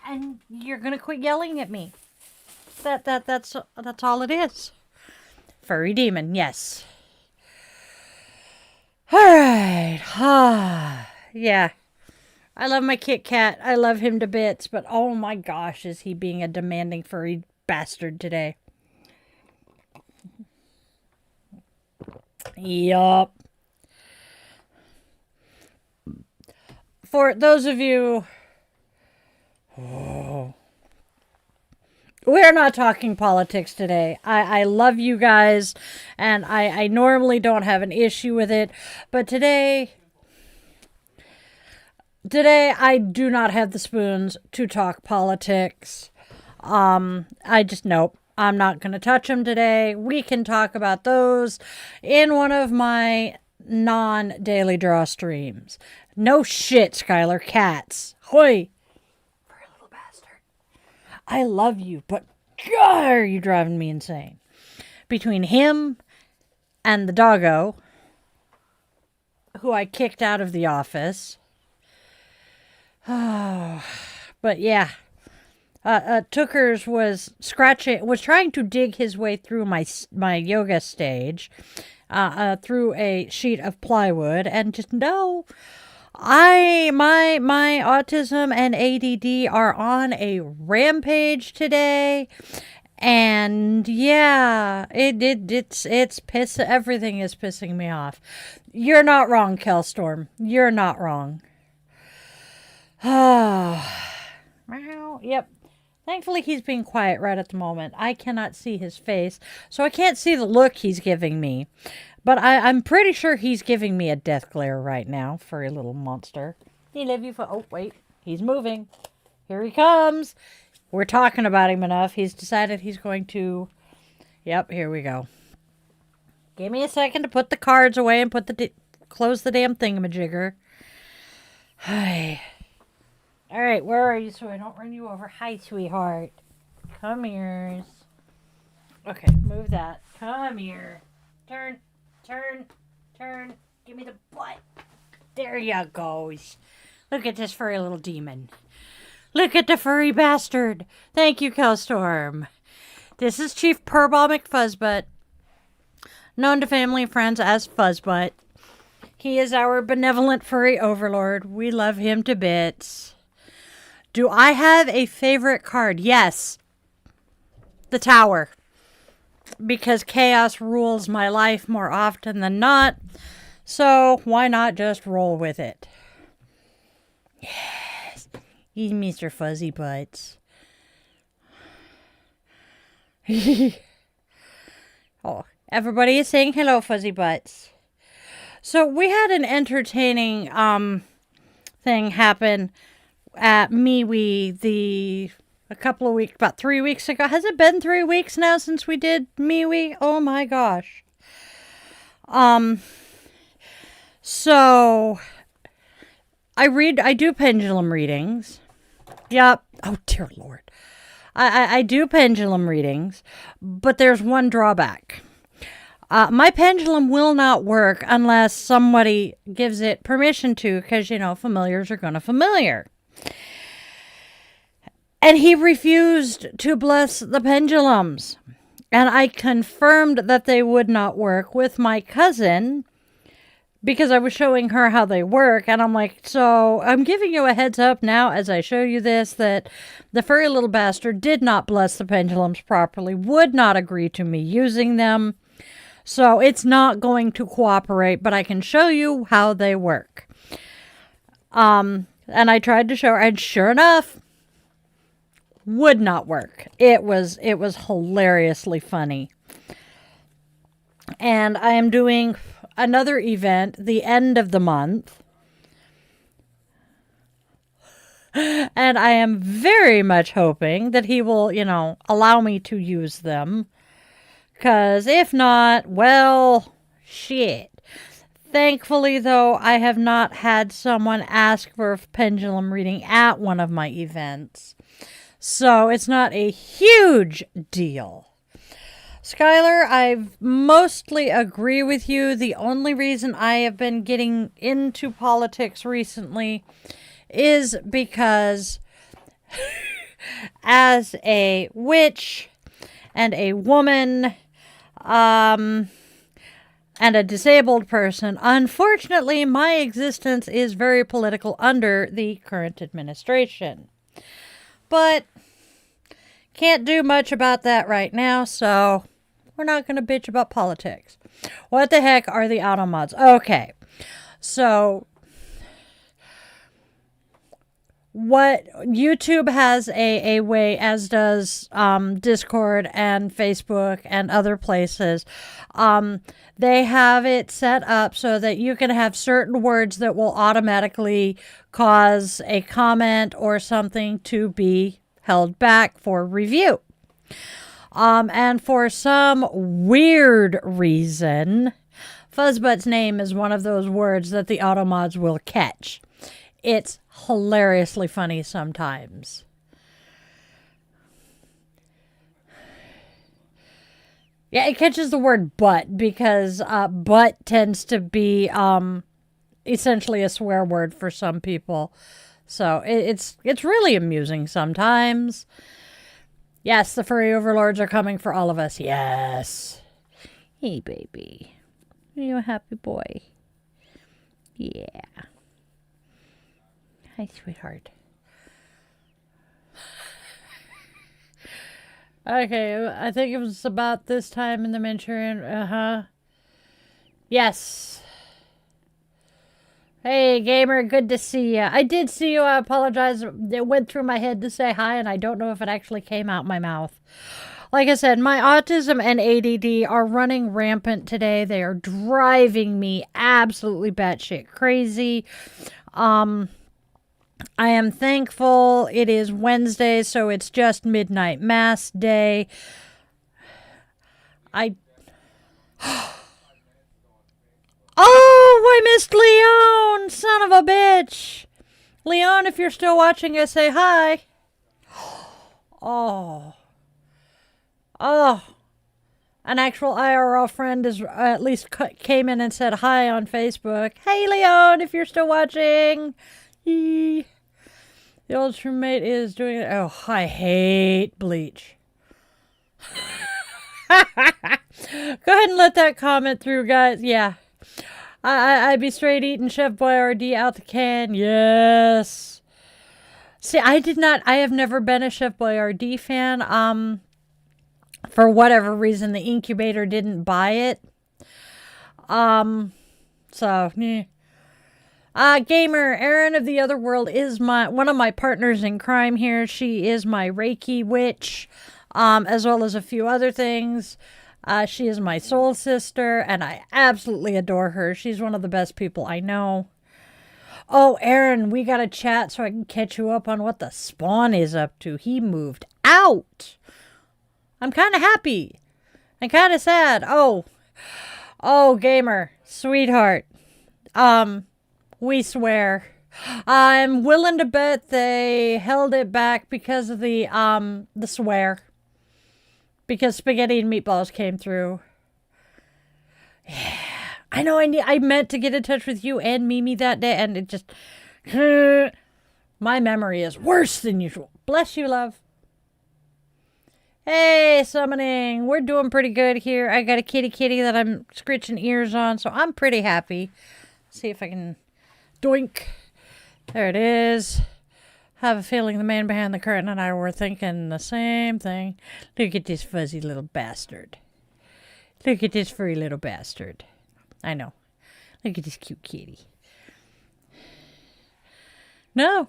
S1: And you're gonna quit yelling at me. That's all it is. Furry demon, yes. Alright. Yeah. I love my Kit Kat. I love him to bits, but oh my gosh, is he being a demanding furry bastard today. Yup. For those of you... We're not talking politics today. I love you guys, and I normally don't have an issue with it, but today I do not have the spoons to talk politics. Nope. I'm not going to touch them today. We can talk about those in one of my non-daily draw streams. No shit, Skylar. Cats. Hoy. For a little bastard. I love you, but God, are you driving me insane. Between him and the doggo, who I kicked out of the office. But yeah. Tookers was trying to dig his way through my yoga stage, through a sheet of plywood, and just no, my autism and ADD are on a rampage today, and yeah, everything is pissing me off. You're not wrong, Kelstorm. You're not wrong. Yep. Thankfully, he's being quiet right at the moment. I cannot see his face, so I can't see the look he's giving me. But I'm pretty sure he's giving me a death glare right now, furry little monster. He love you for... Oh, wait. He's moving. Here he comes. We're talking about him enough. He's decided he's going to... Yep, here we go. Give me a second to put the cards away and close the damn thingamajigger. Hi. All right, where are you so I don't run you over? Hi, sweetheart. Come here. Okay, move that. Come here. Turn. Give me the butt. There you goes. Look at this furry little demon. Look at the furry bastard. Thank you, Kelstorm. This is Chief Purball McFuzzbutt, known to family and friends as Fuzzbutt. He is our benevolent furry overlord. We love him to bits. Do I have a favorite card? Yes. The Tower. Because chaos rules my life more often than not. So why not just roll with it? Yes. He's Mr. Fuzzy Butts. Oh, everybody is saying hello, Fuzzy Butts. So we had an entertaining thing happen at MeWe about 3 weeks ago. Has it been 3 weeks now since we did MeWe? Oh my gosh. So I do pendulum readings. Yep. Oh dear Lord. I do pendulum readings, but there's one drawback. My pendulum will not work unless somebody gives it permission to, because, familiars are going to familiar. And he refused to bless the pendulums. And I confirmed that they would not work with my cousin, because I was showing her how they work. And I'm like, so I'm giving you a heads up now as I show you this, that the furry little bastard did not bless the pendulums properly, would not agree to me using them. So it's not going to cooperate, but I can show you how they work. And I tried to show her, and sure enough, would not work. It was hilariously funny. And I am doing another event the end of the month. And I am very much hoping that he will, allow me to use them. Because if not, well, shit. Thankfully, though, I have not had someone ask for a pendulum reading at one of my events. So it's not a huge deal. Skylar, I mostly agree with you. The only reason I have been getting into politics recently is because as a witch and a woman, and a disabled person. Unfortunately, my existence is very political under the current administration. But can't do much about that right now, so we're not going to bitch about politics. What the heck are the auto mods? Okay, so what YouTube has a way, as does Discord and Facebook and other places. They have it set up so that you can have certain words that will automatically cause a comment or something to be held back for review. And for some weird reason, Fuzzbutt's name is one of those words that the auto mods will catch. It's hilariously funny sometimes. Yeah, it catches the word butt because butt tends to be essentially a swear word for some people. So it's really amusing sometimes. Yes, the furry overlords are coming for all of us. Yes. Hey, baby. Are you a happy boy? Yeah. Hi, sweetheart. Okay, I think it was about this time in the Manchurian. Yes. Hey, gamer, good to see you. I did see you. I apologize. It went through my head to say hi, and I don't know if it actually came out my mouth. Like I said, my autism and ADD are running rampant today. They are driving me absolutely batshit crazy. I am thankful it is Wednesday, so it's just midnight mass day. Oh, I missed Leon! Son of a bitch! Leon, if you're still watching, I say hi. Oh. An actual IRL friend is at least came in and said hi on Facebook. Hey, Leon, if you're still watching. Yee. The old roommate is doing it. Oh, I hate bleach. Go ahead and let that comment through, guys. Yeah. I be straight eating Chef Boyardee out the can. Yes. See, I have never been a Chef Boyardee fan. For whatever reason, the incubator didn't buy it. So, yeah. Gamer, Erin of the Otherworld is one of my partners in crime here. She is my Reiki witch, as well as a few other things. She is my soul sister, and I absolutely adore her. She's one of the best people I know. Oh, Erin, we gotta chat so I can catch you up on what the Spawn is up to. He moved out. I'm kind of happy and kind of sad. Oh, gamer, sweetheart. We swear. I'm willing to bet they held it back because of the swear. Because spaghetti and meatballs came through. Yeah. I know I meant to get in touch with you and Mimi that day, and it just... My memory is worse than usual. Bless you, love. Hey, summoning. We're doing pretty good here. I got a kitty that I'm scritching ears on, so I'm pretty happy. See if I can... Doink. There it is. Have a feeling the man behind the curtain and I were thinking the same thing. Look at this fuzzy little bastard. Look at this furry little bastard. I know. Look at this cute kitty. No.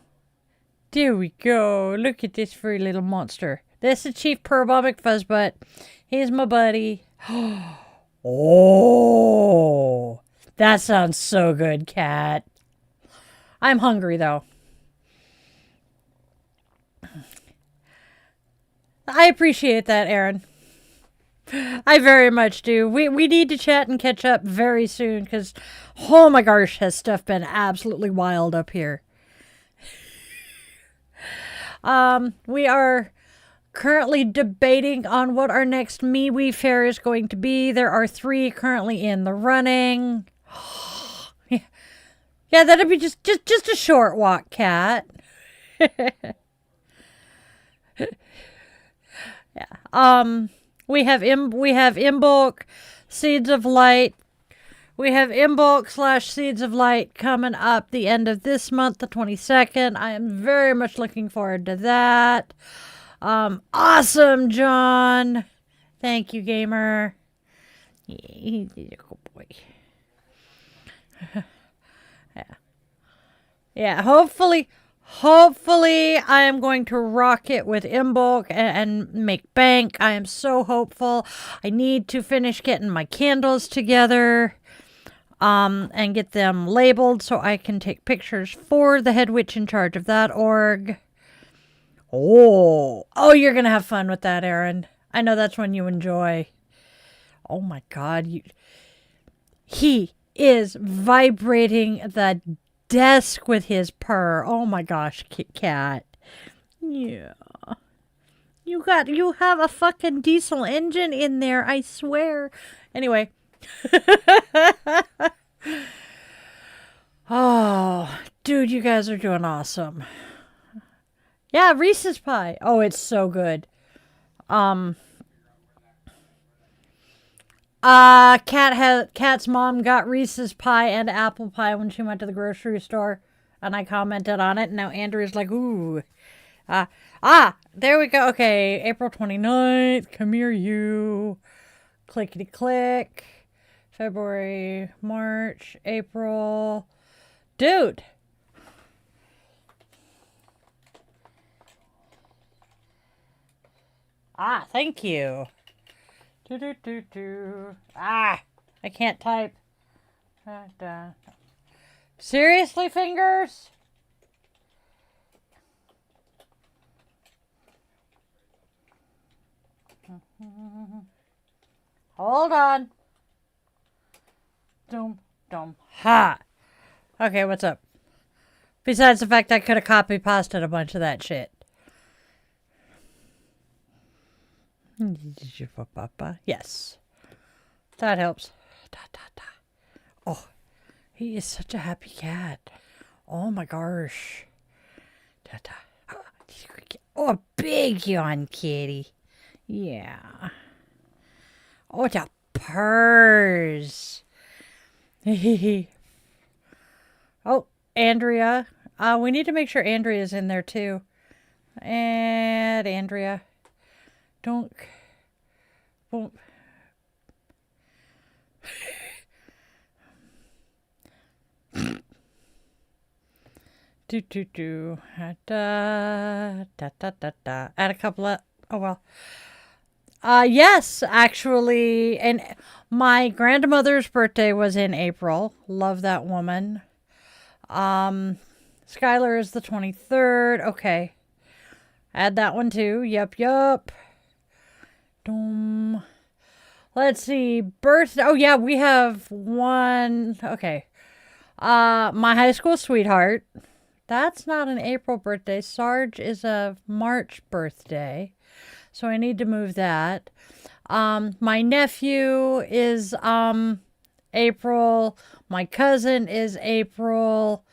S1: There we go. Look at this furry little monster. This is Chief Purbomic Fuzzbutt. He's my buddy. Oh. That sounds so good, cat. I'm hungry, though. I appreciate that, Erin. I very much do. We need to chat and catch up very soon because, oh my gosh, has stuff been absolutely wild up here. We are currently debating on what our next MeWe fair is going to be. There are 3 currently in the running. Yeah, that'd be just a short walk, cat. We have Imbolc, Seeds of Light. We have Imbolc / Seeds of Light coming up the end of this month, the 22nd. I am very much looking forward to that. Awesome, John. Thank you, gamer. Yeah, he's a good boy. Yeah, hopefully I am going to rock it with Imbolc and make bank. I am so hopeful. I need to finish getting my candles together and get them labeled so I can take pictures for the head witch in charge of that org. Oh, you're going to have fun with that, Aaron. I know that's one you enjoy. Oh my God. He is vibrating the desk with his purr. Oh my gosh, Kit Kat. Yeah. You have a fucking diesel engine in there, I swear. Anyway. Oh, dude, you guys are doing awesome. Yeah, Reese's Pie. Oh, it's so good. Kat's mom got Reese's Pie and apple pie when she went to the grocery store, and I commented on it, and now Andrew's like, ooh. There we go. Okay, April 29th, come here, you. Clickety click. February, March, April. Dude. Thank you. I can't type. Seriously, fingers? Hold on. Ha. Okay, what's up? Besides the fact I could have copy pasted a bunch of that shit. Yes. That helps. Oh, he is such a happy cat. Oh my gosh. Oh, big yawn, kitty. Yeah. Oh, the purrs. Oh, Andrea. We need to make sure Andrea's in there too. And Andrea. Don't. Add a couple of. Oh well. Yes, actually, and my grandmother's birthday was in April. Love that woman. Skylar is the 23rd. Okay. Add that one too. Yup. Let's see. Birthday. Oh yeah, we have one. Okay. My high school sweetheart. That's not an April birthday. Sarge is a March birthday. So I need to move that. My nephew is April. My cousin is April.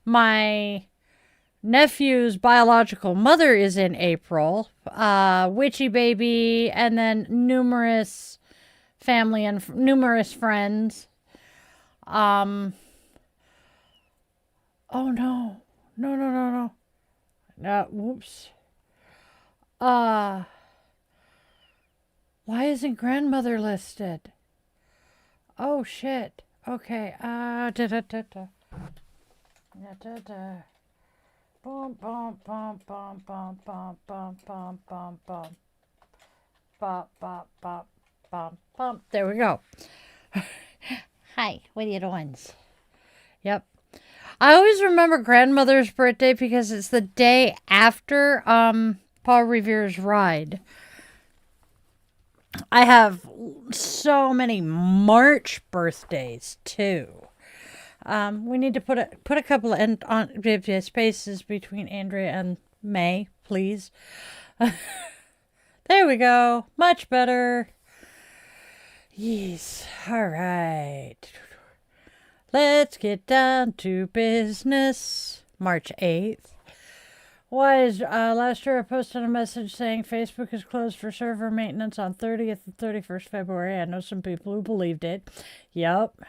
S1: My nephew's biological mother is in April. Witchy baby, and then numerous family and numerous friends. Oh no. Whoops. Why isn't grandmother listed? Oh shit. Okay. Bum bum bum bum bum bum bum bum bum bum. Bop bop bop bum bum. There we go. Hi, what are you doing? Yep. I always remember grandmother's birthday because it's the day after Paul Revere's ride. I have so many March birthdays too. We need to put a couple of spaces between Andrea and May, please. There we go. Much better. Yes. All right. Let's get down to business. March 8th. Why is last year I posted a message saying Facebook is closed for server maintenance on 30th and 31st February. I know some people who believed it. Yep.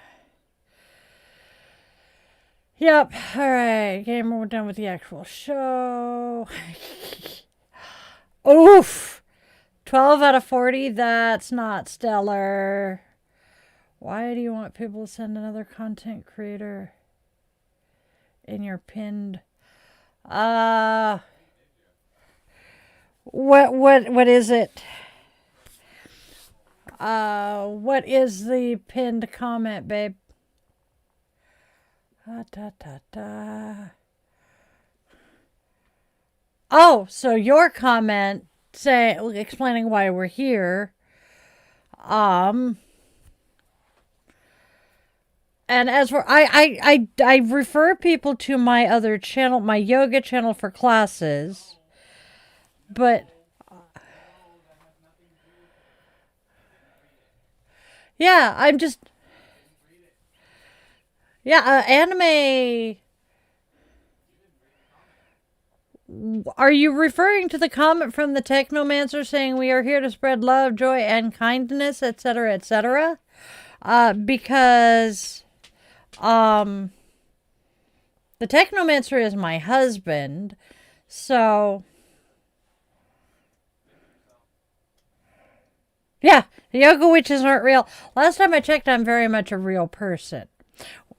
S1: All right. Gamer, we're done with the actual show. Oof. 12 out of 40. That's not stellar. Why do you want people to send another content creator in your pinned? What is it? What is the pinned comment, babe? Oh, so your comment explaining why we're here. And as for I refer people to my other channel, my yoga channel for classes, but yeah, anime. Are you referring to the comment from the Technomancer saying we are here to spread love, joy, and kindness, etc., etc.? Because the Technomancer is my husband, so yeah, the yoga witches aren't real. Last time I checked, I'm very much a real person.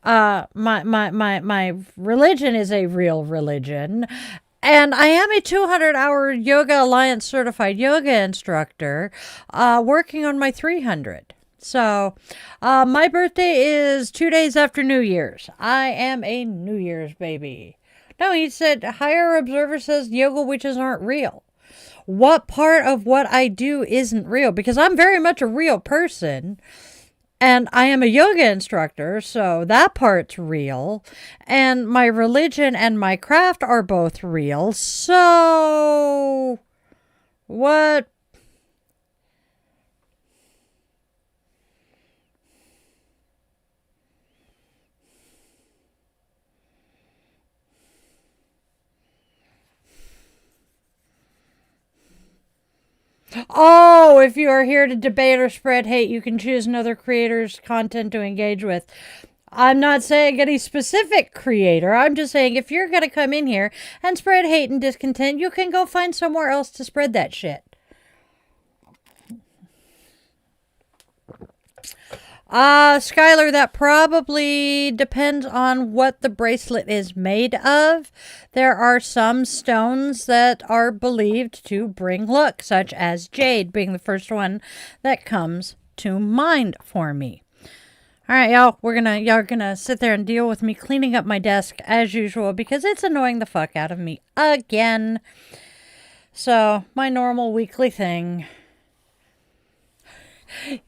S1: My religion is a real religion, and I am a 200-hour Yoga Alliance certified yoga instructor, working on my 300. So, my birthday is 2 days after New Year's. I am a New Year's baby. No, he said, higher observer says yoga witches aren't real. What part of what I do isn't real? Because I'm very much a real person. And I am a yoga instructor, so that part's real. And my religion and my craft are both real. So, what? Oh, if you are here to debate or spread hate, you can choose another creator's content to engage with. I'm not saying any specific creator. I'm just saying if you're going to come in here and spread hate and discontent, you can go find somewhere else to spread that shit. Skylar, that probably depends on what the bracelet is made of. There are some stones that are believed to bring luck, such as jade being the first one that comes to mind for me. All right, y'all, y'all gonna sit there and deal with me cleaning up my desk as usual because it's annoying the fuck out of me again. So, my normal weekly thing.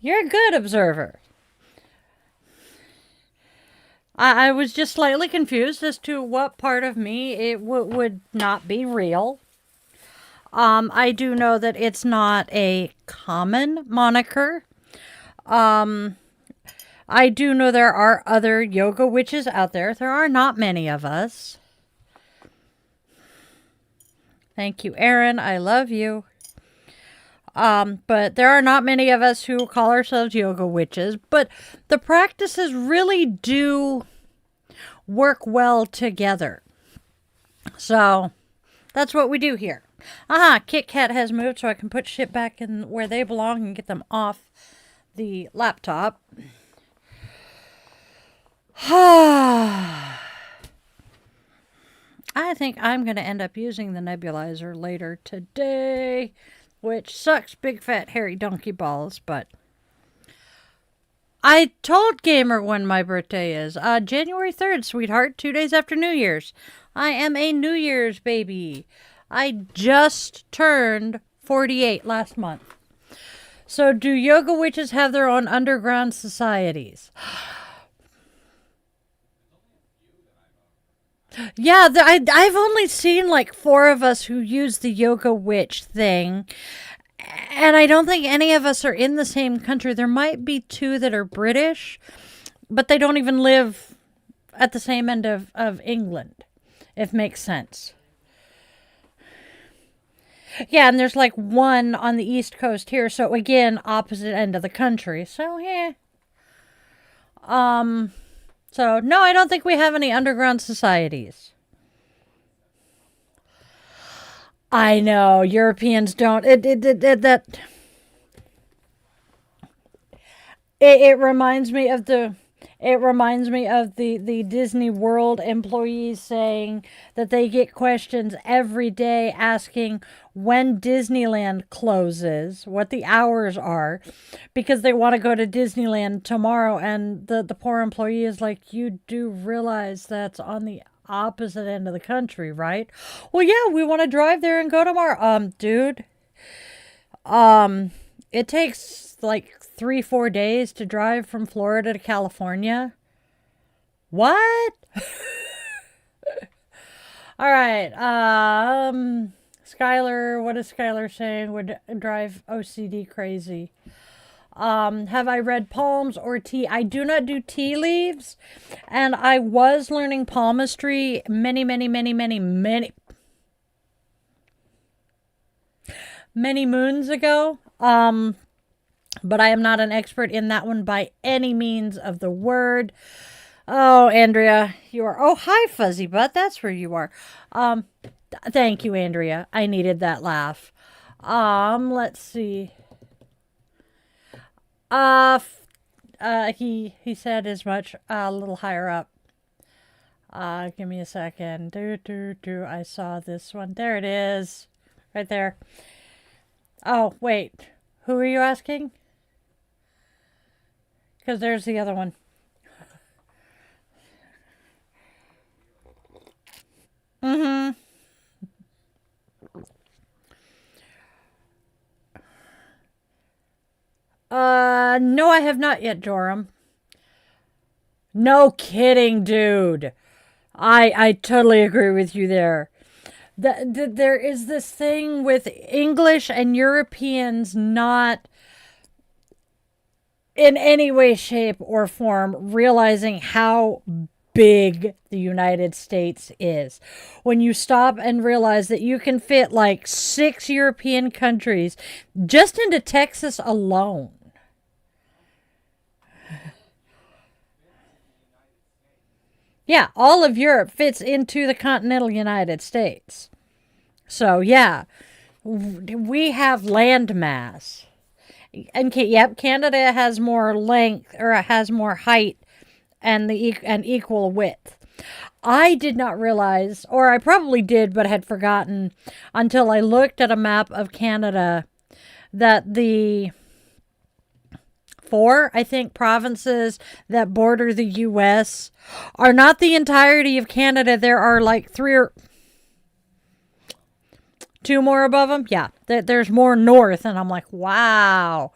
S1: You're a good observer. I was just slightly confused as to what part of me it would not be real. I do know that it's not a common moniker. I do know there are other yoga witches out there. There are not many of us. Thank you, Aaron. I love you. But there are not many of us who call ourselves yoga witches. But the practices really do work well together. So, that's what we do here. Kit Kat has moved so I can put shit back in where they belong and get them off the laptop. I think I'm going to end up using the nebulizer later today, which sucks big fat hairy donkey balls, but I told Gamer when my birthday is. January 3rd, sweetheart, 2 days after New Year's. I am a New Year's baby. I just turned 48 last month. So do yoga witches have their own underground societies? Yeah, I've only seen like 4 of us who use the yoga witch thing. And I don't think any of us are in the same country. There might be 2 that are British, but they don't even live at the same end of England, if makes sense. Yeah, and there's like one on the East Coast here, so again, opposite end of the country. So, yeah. So, no, I don't think we have any underground societies. I know, Europeans don't. It reminds me of the Disney World employees saying that they get questions every day asking when Disneyland closes, what the hours are, because they want to go to Disneyland tomorrow. And the poor employee is like, you do realize that's on the opposite end of the country, right? Well, yeah, we want to drive there and go tomorrow. Dude, it takes like 3-4 days to drive from Florida to California. What? All right. Skylar, what is Skylar saying would drive OCD crazy? Have I read palms or tea? I do not do tea leaves, and I was learning palmistry many moons ago. But I am not an expert in that one by any means of the word. Oh, Andrea, you are. Oh, hi, Fuzzy Butt. That's where you are. Thank you, Andrea. I needed that laugh. Let's see. He said as much a little higher up. Give me a second. I saw this one. There it is. Right there. Oh, wait. Who are you asking? Because there's the other one. Mm-hmm. No, I have not yet, Joram. No kidding, dude. I totally agree with you there. There is this thing with English and Europeans not in any way, shape, or form realizing how big the United States is. When you stop and realize that you can fit like 6 European countries just into Texas alone. Yeah, all of Europe fits into the continental United States. So, yeah, we have land mass. And yep, Canada has more length, or has more height and equal width. I did not realize, or I probably did but had forgotten until I looked at a map of Canada, that the 4, I think, provinces that border the U.S. are not the entirety of Canada. There are like 3 or 2 more above them. Yeah, there's more north, and I'm like, wow,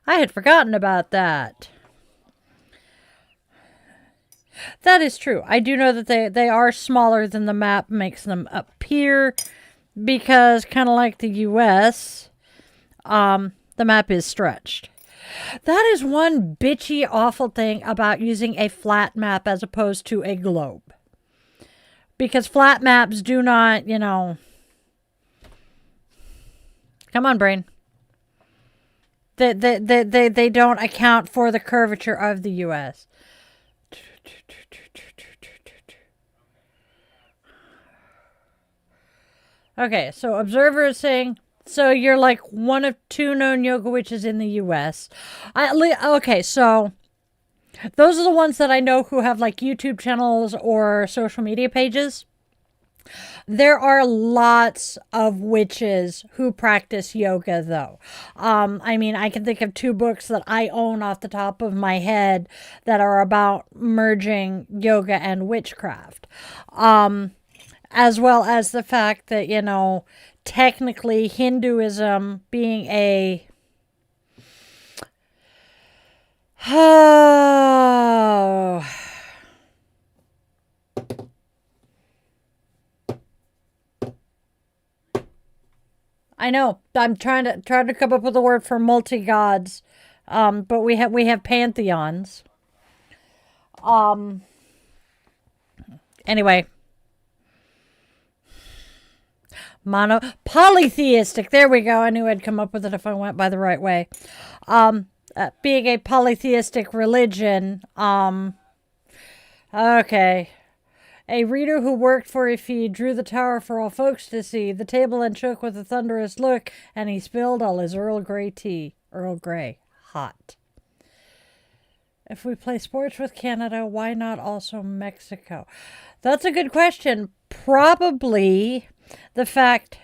S1: I had forgotten about that. That is true. I do know that they are smaller than the map makes them appear, because kind of like the U.S., the map is stretched. That is one bitchy, awful thing about using a flat map as opposed to a globe. Because flat maps do not, come on, brain. They don't account for the curvature of the U.S. Okay, so Observer is saying, so you're like one of 2 known yoga witches in the U.S. Okay, so those are the ones that I know who have like YouTube channels or social media pages. There are lots of witches who practice yoga, though. I mean, I can think of 2 books that I own off the top of my head that are about merging yoga and witchcraft. As well as the fact that, technically Hinduism being a... Oh... I know. I'm trying to come up with a word for multi-gods. But we have pantheons. Anyway. Polytheistic. There we go. I knew I'd come up with it if I went by the right way. Being a polytheistic religion. Okay. A reader who worked for a fee drew the tower for all folks to see. The table then shook with a thunderous look, and he spilled all his Earl Grey tea. Earl Grey. Hot. If we play sports with Canada, why not also Mexico? That's a good question. Probably the fact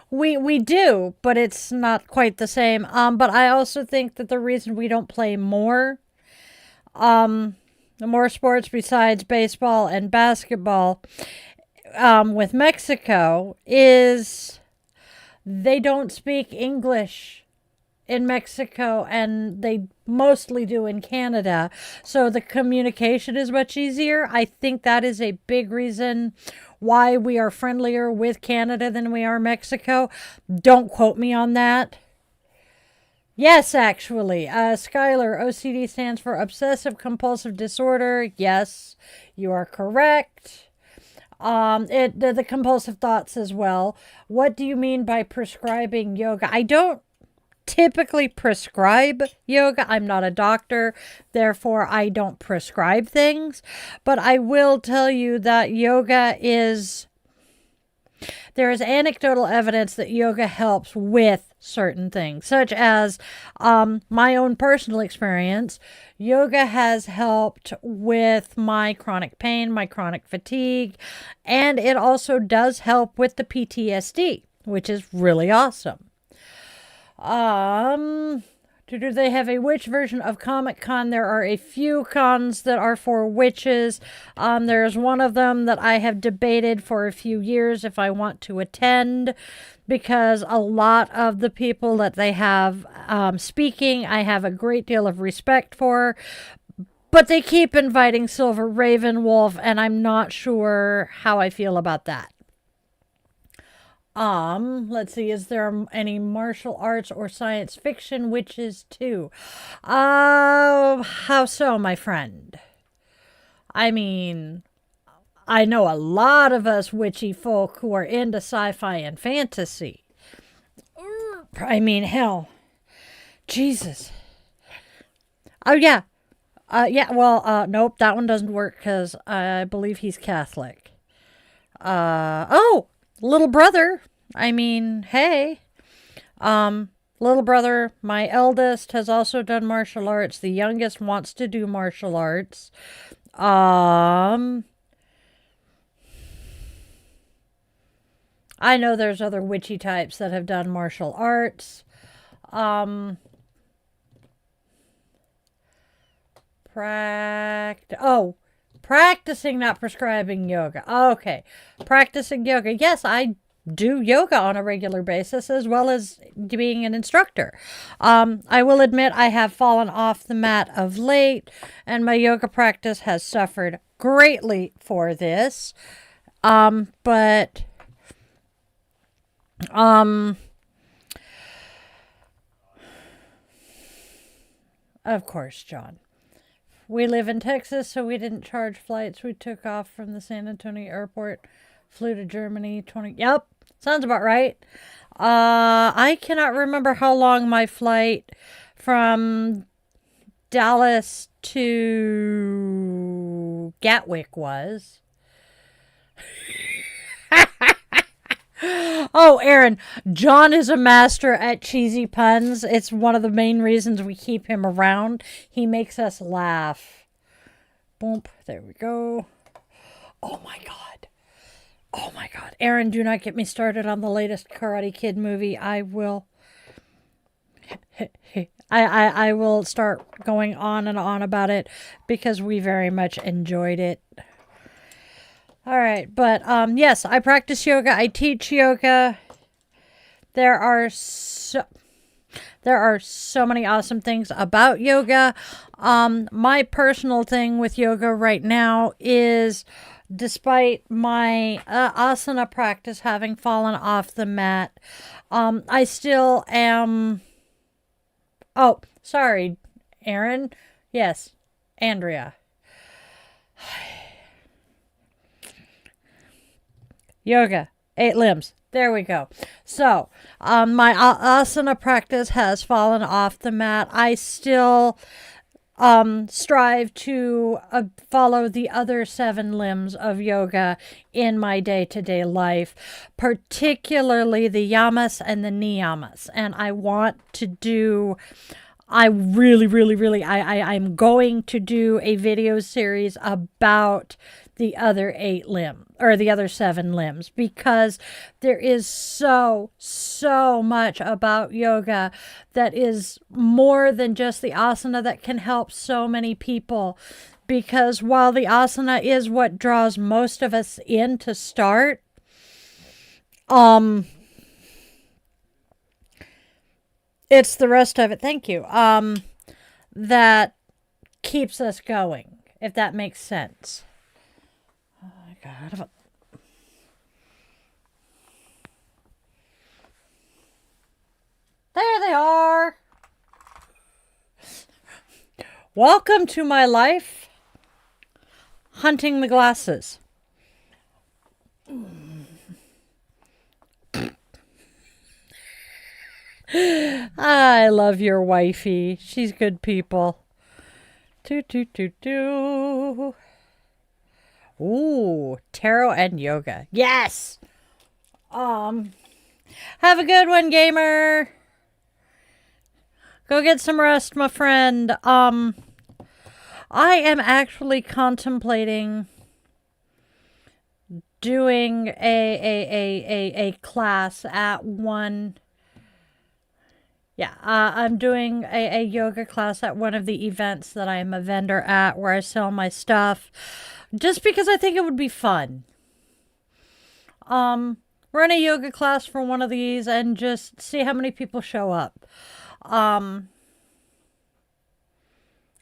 S1: we do, but it's not quite the same. But I also think that the reason we don't play more sports besides baseball and basketball with Mexico is they don't speak English in Mexico, and they mostly do in Canada. So the communication is much easier. I think that is a big reason why we are friendlier with Canada than we are Mexico. Don't quote me on that. Yes, actually. Skylar, OCD stands for Obsessive Compulsive Disorder. Yes, you are correct. The compulsive thoughts as well. What do you mean by prescribing yoga? I don't typically prescribe yoga. I'm not a doctor, therefore I don't prescribe things. But I will tell you that there is anecdotal evidence that yoga helps with certain things, such as my own personal experience. Yoga has helped with my chronic pain, my chronic fatigue, and it also does help with the PTSD, which is really awesome. Do they have a witch version of Comic Con? There are a few cons that are for witches. There's one of them that I have debated for a few years if I want to attend, because a lot of the people that they have speaking, I have a great deal of respect for. But they keep inviting Silver Raven Wolf, and I'm not sure how I feel about that. Let's see, is there any martial arts or science fiction witches too? How so, my friend? I mean, I know a lot of us witchy folk who are into sci-fi and fantasy. I mean, hell. Jesus. Oh, yeah. Nope, that one doesn't work because I believe he's Catholic. Little brother. I mean, hey. Little brother, my eldest, has also done martial arts. The youngest wants to do martial arts. I know there's other witchy types that have done martial arts. Practicing, not prescribing yoga. Okay. Practicing yoga. Yes, I do yoga on a regular basis as well as being an instructor. I will admit I have fallen off the mat of late, and my yoga practice has suffered greatly for this. Of course, John. We live in Texas, so we didn't charge flights. We took off from the San Antonio airport, flew to Germany. Yep, sounds about right. I cannot remember how long my flight from Dallas to Gatwick was. Oh, Aaron, John is a master at cheesy puns. It's one of the main reasons we keep him around. He makes us laugh. Boom, there we go. Oh my God. Oh my God. Aaron, do not get me started on the latest Karate Kid movie. I will start going on and on about it because we very much enjoyed it. All right, but yes, I practice yoga. I teach yoga. There are so many awesome things about yoga. My personal thing with yoga right now is, despite my asana practice having fallen off the mat, I still am. Oh, sorry, Aaron. Yes, Andrea. Yoga, 8 limbs. There we go. So, my asana practice has fallen off the mat. I still strive to follow the other 7 limbs of yoga in my day-to-day life, particularly the yamas and the niyamas. And I want to do, I'm going to do a video series about the other 8 limbs, or the other 7 limbs, because there is so much about yoga that is more than just the asana that can help so many people. Because while the asana is what draws most of us in to start, it's the rest of it, thank you, that keeps us going, if that makes sense. Oh my God. There they are. Welcome to my life, hunting the glasses. I love your wifey. She's good people. Ooh, tarot and yoga. Yes. Have a good one, gamer. Go get some rest, my friend. I am actually contemplating doing a class at one. Yeah, I'm doing a yoga class at one of the events that I am a vendor at, where I sell my stuff, just because I think it would be fun. Run a yoga class for one of these and just see how many people show up.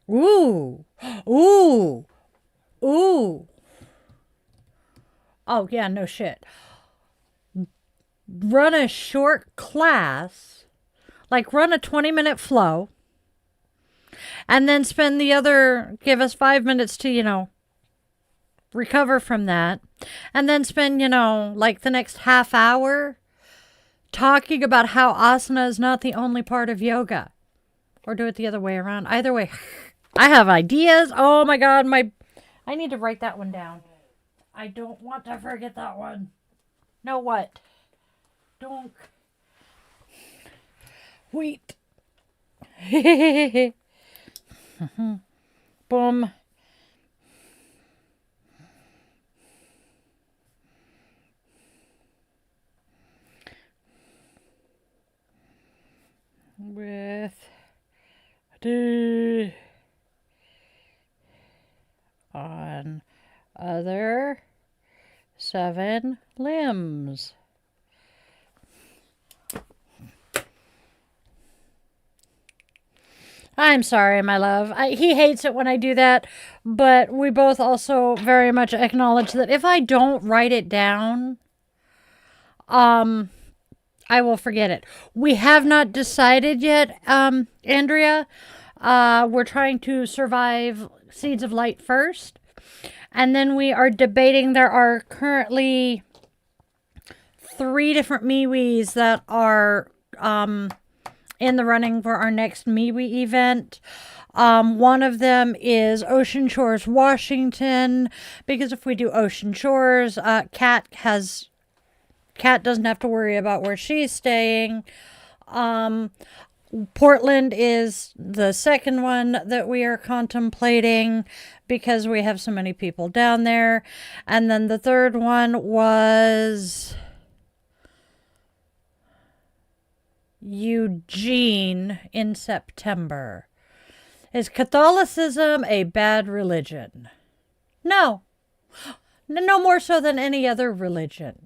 S1: Ooh. Oh, yeah, no shit. Run a short class, like run a 20-minute flow, and then spend give us 5 minutes to, recover from that. And then spend, like the next half hour talking about how asana is not the only part of yoga. Or do it the other way around. Either way, I have ideas. Oh my God, I need to write that one down. I don't want to forget that one. No, what? Don't. Wait. Boom. With on other 7 limbs. I'm sorry, my love. He hates it when I do that, but we both also very much acknowledge that if I don't write it down, I will forget it. We have not decided yet, Andrea. We're trying to survive Seeds of Light first. And then we are debating. There are currently 3 different MeWes that are in the running for our next MeWe event. One of them is Ocean Shores, Washington. Because if we do Ocean Shores, Kat doesn't have to worry about where she's staying. Portland is the second one that we are contemplating because we have so many people down there. And then the third one was Eugene in September. Is Catholicism a bad religion? No. No more so than any other religion.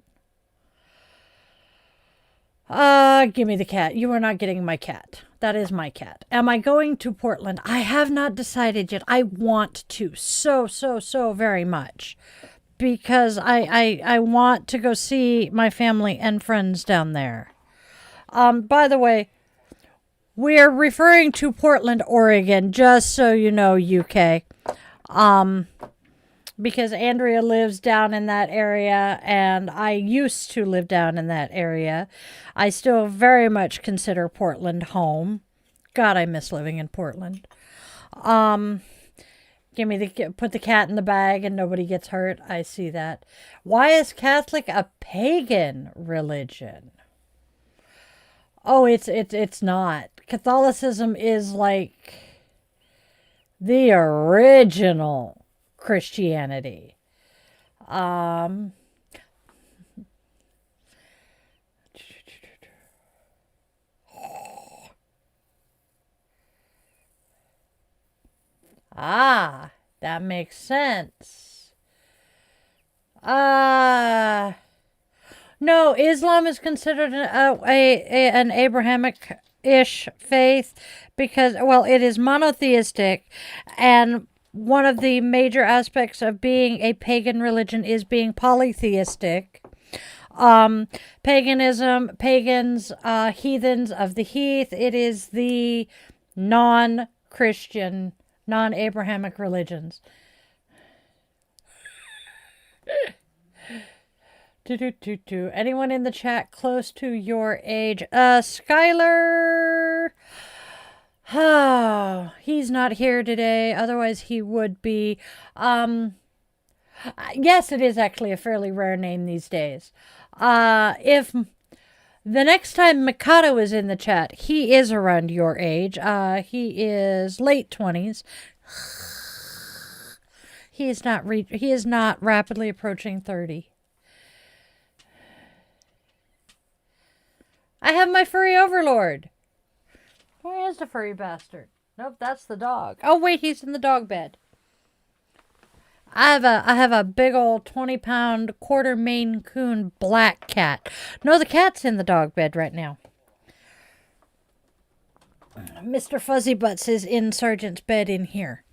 S1: Give me the cat. You are not getting my cat. That is my cat. Am I going to Portland? I have not decided yet. I want to so very much. Because I want to go see my family and friends down there. By the way, we're referring to Portland, Oregon, just so you know, UK. because Andrea lives down in that area and I used to live down in that area. I still very much consider Portland home. God, I miss living in Portland. Put the cat in the bag and nobody gets hurt. I see that. Why is Catholic a pagan religion? Oh, it's not. Catholicism is like the original Christianity. That makes sense. No, Islam is considered an Abrahamic-ish faith because, well, it is monotheistic, and one of the major aspects of being a pagan religion is being polytheistic. Paganism, pagans, heathens of the heath, it is the non-Christian, non-Abrahamic religions. Anyone in the chat close to your age? Skylar. Oh, he's not here today. Otherwise, he would be. Yes, it is actually a fairly rare name these days. If the next time Mikado is in the chat, he is around your age. He is late 20s. He is not rapidly approaching 30. I have my furry overlord. Where is the furry bastard? Nope, that's the dog. Oh wait, he's in the dog bed. I have a big old 20-pound quarter Maine Coon black cat. No, the cat's in the dog bed right now. Mr. Fuzzy Butts is in Sergeant's bed in here.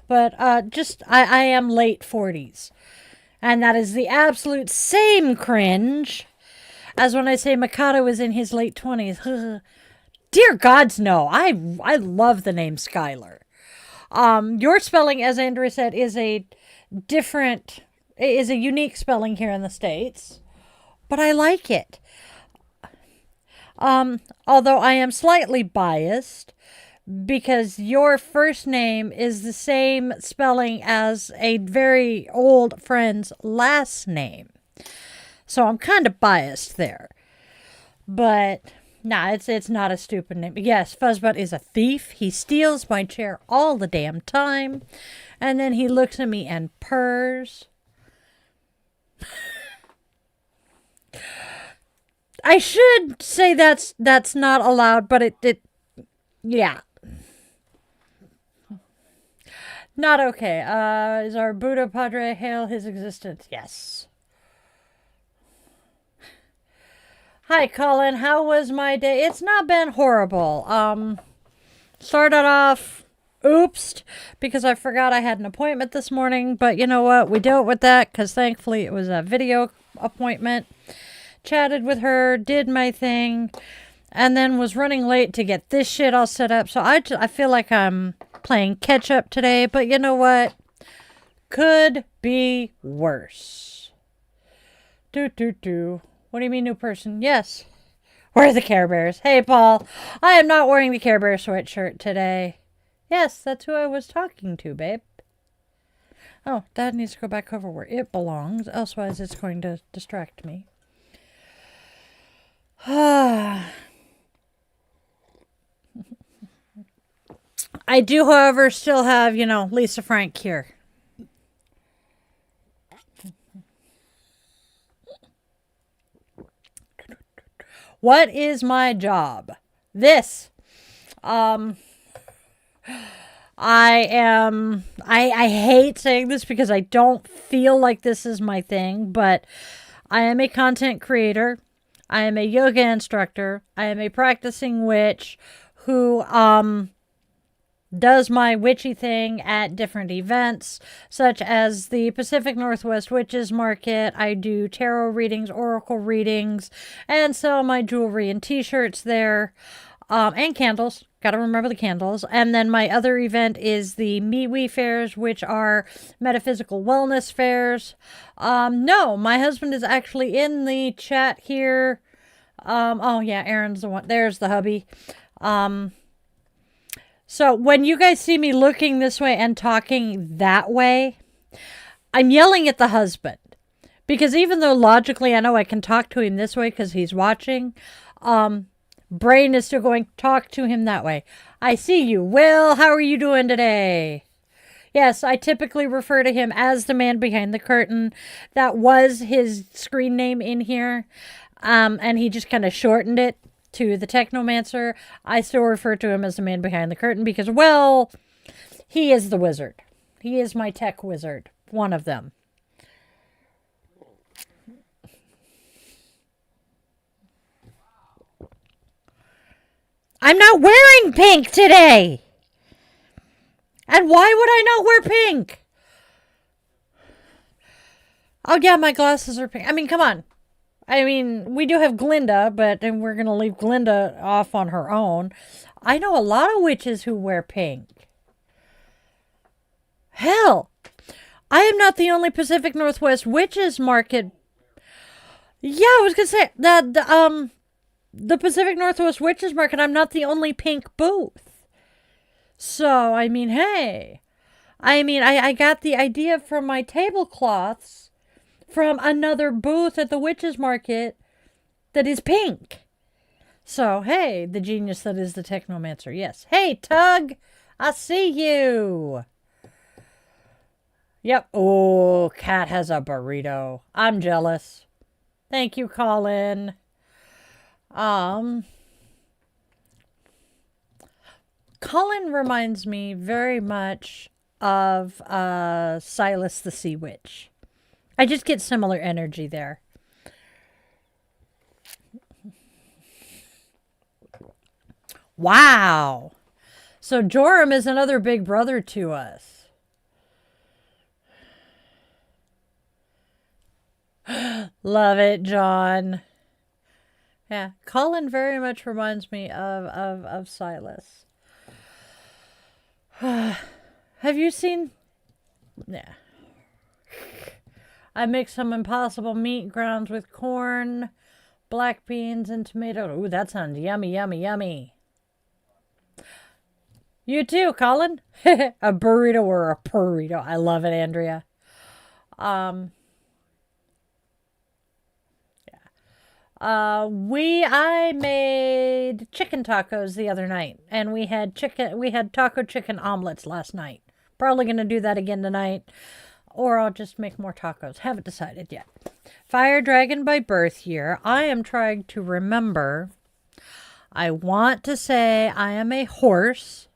S1: But I am late 40s. And that is the absolute same cringe as when I say Mikado is in his late 20s. Dear gods, no. I love the name Skylar. Your spelling, as Andrea said, is a unique spelling here in the States. But I like it. Although I am slightly biased because your first name is the same spelling as a very old friend's last name. So I'm kind of biased there. But nah, it's not a stupid name. Yes, Fuzzbutt is a thief. He steals my chair all the damn time. And then he looks at me and purrs. I should say that's not allowed, but it yeah. Not okay. Is our Buddha Padre hail his existence? Yes. Hi, Colin. How was my day? It's not been horrible. Started off oopsed because I forgot I had an appointment this morning, but you know what? We dealt with that because thankfully it was a video appointment. Chatted with her, did my thing, and then was running late to get this shit all set up. So I feel like I'm playing catch up today, but you know what? Could be worse. What do you mean, new person? Yes. Where are the Care Bears? Hey, Paul. I am not wearing the Care Bear sweatshirt today. Yes, that's who I was talking to, babe. Oh, that needs to go back over where it belongs. Elsewise, it's going to distract me. I do, however, still have, Lisa Frank here. What is my job? This. I hate saying this because I don't feel like this is my thing, but I am a content creator. I am a yoga instructor. I am a practicing witch who does my witchy thing at different events, such as the Pacific Northwest Witches Market. I do tarot readings, oracle readings, and sell my jewelry and t-shirts there. And candles. Got to remember the candles. And then my other event is the MeWe fairs, which are metaphysical wellness fairs. No, my husband is actually in the chat here. Oh yeah, Aaron's the one. There's the hubby. So when you guys see me looking this way and talking that way, I'm yelling at the husband. Because even though logically I know I can talk to him this way because he's watching, brain is still going, talk to him that way. I see you. Will, how are you doing today? Yes, I typically refer to him as the man behind the curtain. That was his screen name in here. And he just kind of shortened it to the Technomancer. I still refer to him as the man behind the curtain because, well, he is the wizard. He is my tech wizard. One of them. I'm not wearing pink today. And why would I not wear pink? Oh, yeah, my glasses are pink. I mean, come on. I mean, we do have Glinda, and we're going to leave Glinda off on her own. I know a lot of witches who wear pink. Hell, I am not the only Pacific Northwest witches market. Yeah, I was going to say that the Pacific Northwest Witches Market, I'm not the only pink booth. So, I mean, hey. I mean, I got the idea from my tablecloths from another booth at the Witches Market that is pink. So, hey, the genius that is the Technomancer. Yes. Hey, Tug, I see you. Yep. Oh, Cat has a burrito. I'm jealous. Thank you, Colin. Colin reminds me very much of Silas the Sea Witch. I just get similar energy there. Wow. So Joram is another big brother to us. Love it, John. Yeah, Colin very much reminds me of Silas. Have you seen? Yeah. I mix some impossible meat grounds with corn, black beans, and tomato. Ooh, that sounds yummy, yummy, yummy. You too, Colin. A burrito or a burrito. I love it, Andrea. I made chicken tacos the other night, and we had taco chicken omelets last night. Probably going to do that again tonight, or I'll just make more tacos. Haven't decided yet. Fire Dragon by birth year. I am trying to remember. I want to say I am a horse,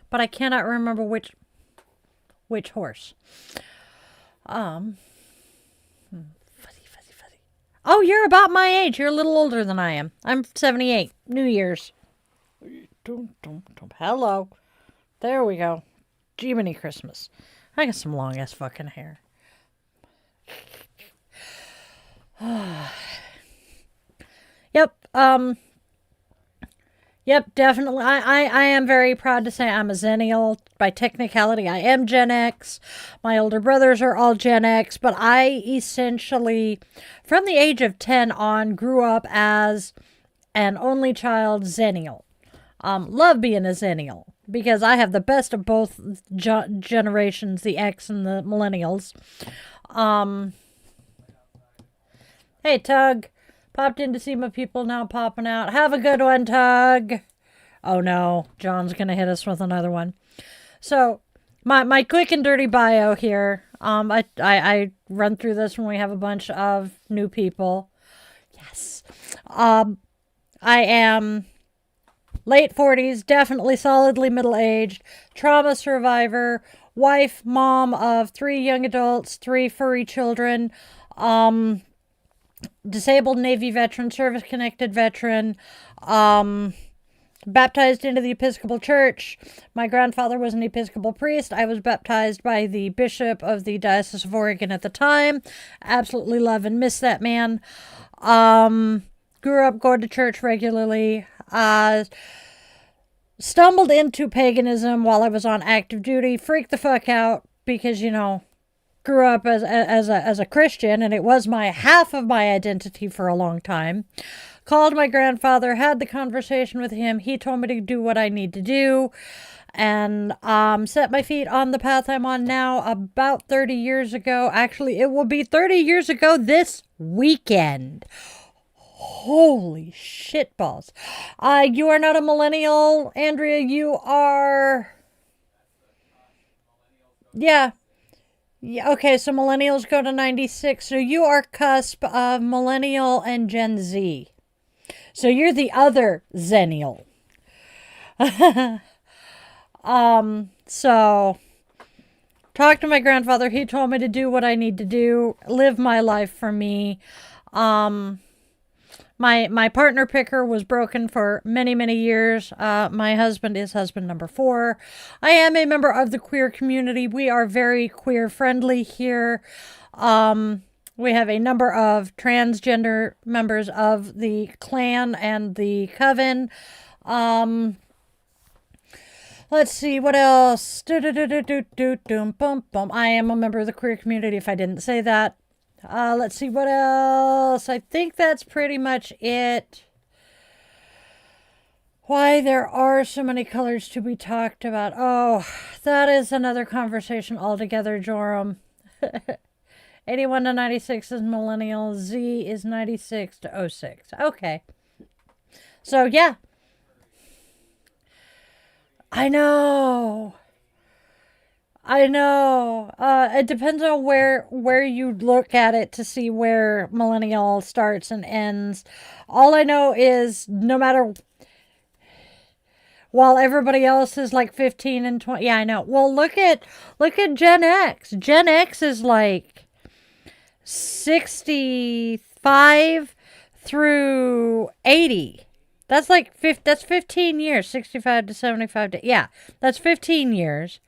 S1: but I cannot remember which horse. Oh, you're about my age. You're a little older than I am. I'm 78. New Year's. Hello. There we go. Jiminy Christmas. I got some long ass fucking hair. Yep. Yep, definitely. I am very proud to say I'm a Zennial. By technicality, I am Gen X. My older brothers are all Gen X, but I essentially, from the age of 10 on, grew up as an only child Zennial. Love being a Zennial because I have the best of both generations, the X and the Millennials. Hey, Tug. Popped in to see my people, now popping out. Have a good one, Tug. Oh no, John's going to hit us with another one. So, my quick and dirty bio here. I run through this when we have a bunch of new people. Yes. I am late 40s, definitely solidly middle-aged, trauma survivor, wife, mom of 3 young adults, 3 furry children, disabled Navy veteran, service-connected veteran, baptized into the Episcopal Church. My grandfather was an Episcopal priest. I was baptized by the Bishop of the Diocese of Oregon at the time. Absolutely love and miss that man. grew up going to church regularly. Stumbled into paganism while I was on active duty. Freaked the fuck out because, grew up as a Christian, and it was my half of my identity for a long time. Called my grandfather, had the conversation with him. He told me to do what I need to do, and set my feet on the path I'm on now about 30 years ago. Actually, it will be 30 years ago this weekend. Holy shitballs. You are not a millennial, Andrea. You are... Yeah. Yeah, okay, so millennials go to 96. So you are cusp of millennial and Gen Z. So you're the other Zennial. So talked to my grandfather. He told me to do what I need to do, live my life for me. My partner picker was broken for many, many years. My husband is husband number 4. I am a member of the queer community. We are very queer friendly here. We have a number of transgender members of the clan and the coven. Let's see, what else? I am a member of the queer community, if I didn't say that. Let's see, what else? I think that's pretty much it. Why there are so many colors to be talked about. Oh, that is another conversation altogether, Joram. 81 to 96 is millennial. Z is 96 to 06. Okay. So, yeah. I know. It depends on where you look at it to see where millennial starts and ends. All I know is no matter... While everybody else is like 15 and 20. Yeah, I know. Well, look at Gen X. Gen X is like 65 through 80. That's like that's 15 years. 65 to 75 to, yeah, that's 15 years.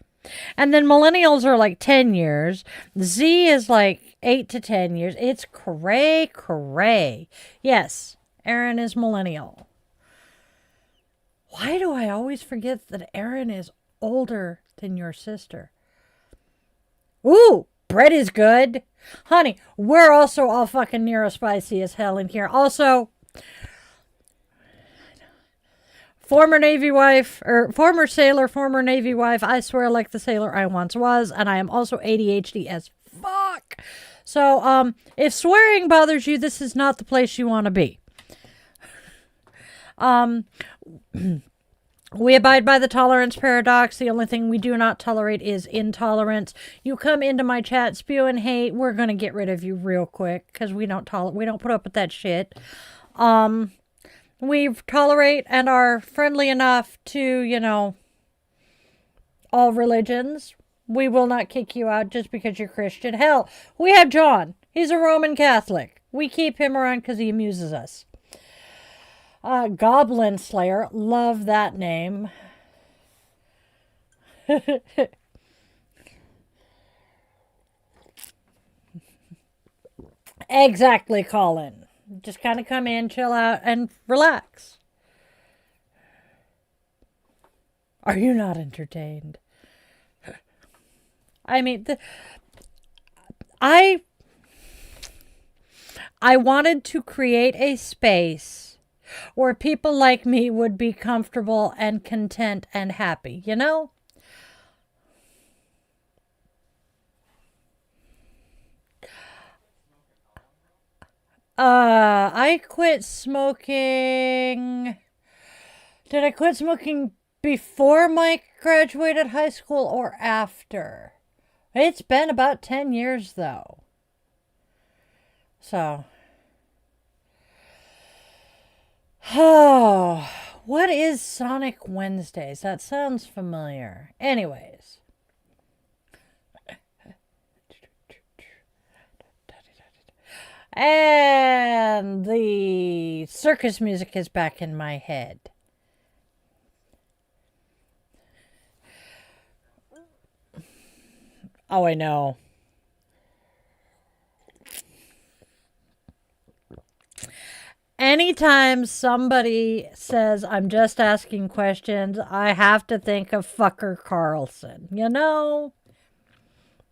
S1: And then millennials are like 10 years. Z is like 8 to 10 years. It's cray. Yes, Aaron is millennial. Why do I always forget that Aaron is older than your sister? Ooh, bread is good. Honey, we're also all fucking neurospicy as hell in here. Also, former Navy wife, or former sailor, former Navy wife. I swear like the sailor I once was. And I am also ADHD as fuck. So, if swearing bothers you, this is not the place you want to be. We abide by the tolerance paradox. The only thing we do not tolerate is intolerance. You come into my chat spewing hate, we're gonna get rid of you real quick because we don't put up with that shit. We tolerate and are friendly enough to, all religions. We will not kick you out just because you're Christian. Hell, we have John. He's a Roman Catholic. We keep him around because he amuses us. Goblin Slayer. Love that name. Exactly, Colin. Just kind of come in, chill out, and relax. Are you not entertained? I mean, I wanted to create a space where people like me would be comfortable and content and happy, I quit smoking. Did I quit smoking before Mike graduated high school or after? It's been about 10 years though. So. Oh, what is Sonic Wednesdays? That sounds familiar. Anyways. And the circus music is back in my head. Oh, I know. anytime somebody says, I'm just asking questions, I have to think of fucker Carlson, you know?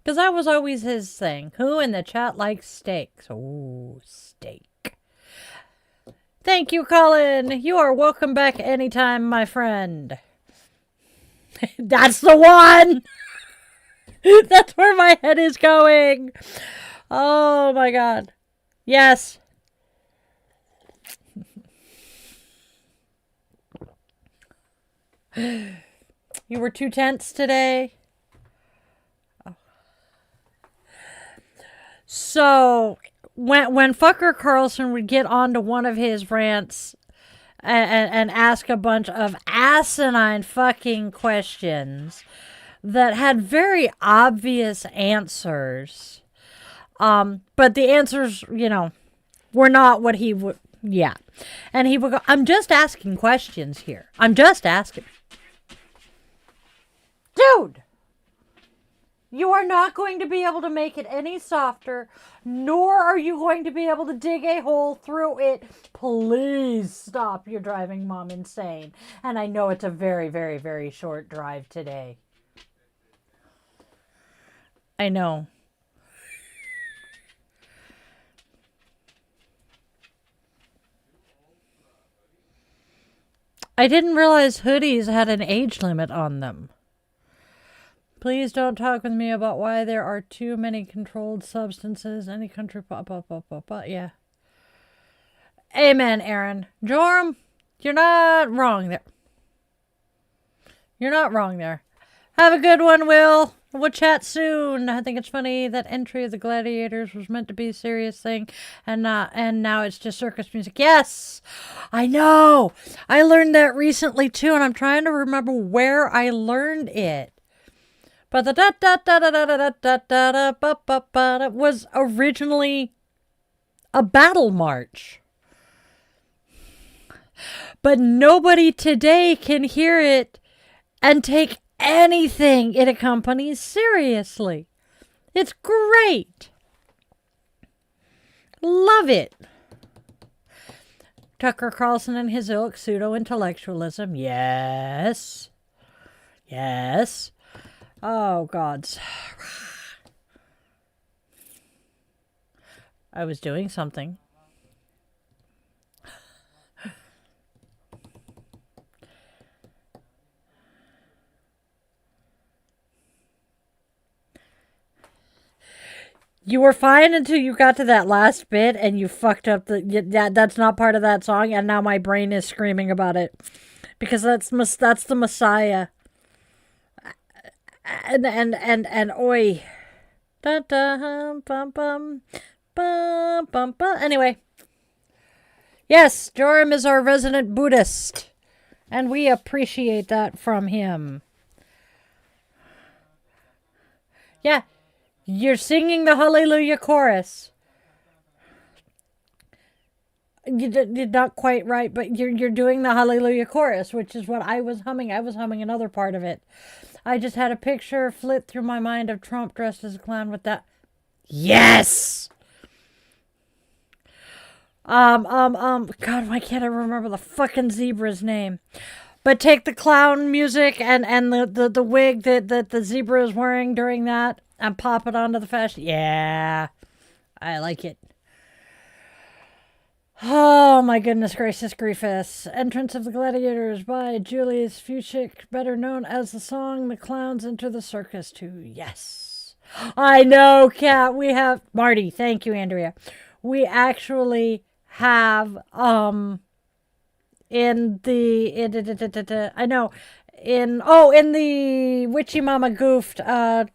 S1: Because that was always his thing. Who in the chat likes steaks? Oh, steak. Thank you, Colin. You are welcome back anytime, my friend. That's the one! That's where my head is going. Oh, my God. Yes. You were too tense today? Oh. So, when fucker Carlson would get onto one of his rants and ask a bunch of asinine fucking questions that had very obvious answers, but the answers, you know, were not what he would, yeah. And he would go, I'm just asking questions here. I'm just asking. Dude! You are not going to be able to make it any softer, nor are you going to be able to dig a hole through it. Please stop. You're driving Mom insane. And I know it's a very, very, very short drive today. I know. I didn't realize hoodies had an age limit on them. Please don't talk with me about why there are too many controlled substances. Any country, yeah. Amen, Aaron. Joram, you're not wrong there. You're not wrong there. Have a good one, Will. We'll chat soon. I think it's funny that Entry of the Gladiators was meant to be a serious thing, and now it's just circus music. Yes, I know. I learned that recently too, and I'm trying to remember where I learned it. But the da da da da da da da da da ba ba ba was originally a battle march. But nobody today can hear it and take anything it accompanies seriously. It's great. Love it. Tucker Carlson and his ilk, pseudo-intellectualism. Yes. Yes. Oh, gods. I was doing something. You were fine until you got to that last bit and you fucked up that's not part of that song, and now my brain is screaming about it because that's the Messiah. And oi. Da da bum bum bum bum bum. Anyway. Yes, Joram is our resident Buddhist, and we appreciate that from him. Yeah. You're singing the Hallelujah chorus. You did not quite right, but you're doing the Hallelujah chorus, which is what I was humming. I was humming another part of it. I just had a picture flit through my mind of Trump dressed as a clown with that. Yes! God, why can't I remember the fucking zebra's name? But take the clown music and the wig that the zebra is wearing during that and pop it onto the fashion. Yeah, I like it. Oh my goodness gracious griefus. Entrance of the Gladiators by Julius Fuchik, better known as the song The Clowns Enter the Circus too. Yes. I know, Kat. We have Marty. Thank you, Andrea. We actually have in the Witchy Mama Goofed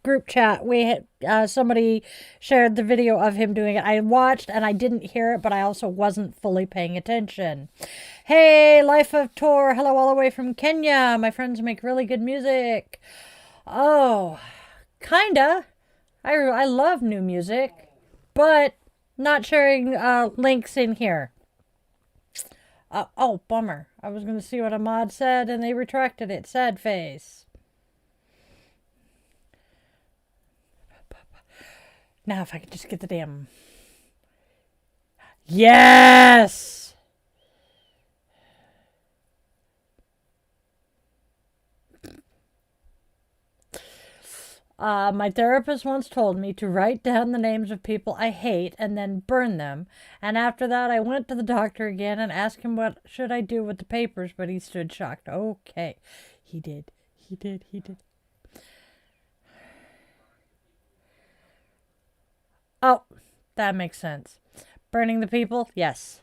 S1: group chat, we had somebody shared the video of him doing it. I watched and I didn't hear it, but I also wasn't fully paying attention. Hey, Life of Tor, hello all the way from Kenya. My friends make really good music. Oh, kinda. I love new music, but not sharing links in here. Oh, bummer. I was going to see what Ahmad said, and they retracted it. Sad face. Now, if I could just get the damn... Yes! My therapist once told me to write down the names of people I hate and then burn them. And after that, I went to the doctor again and asked him what should I do with the papers, but he stood shocked. Okay, he did. Oh, that makes sense. Burning the people? Yes.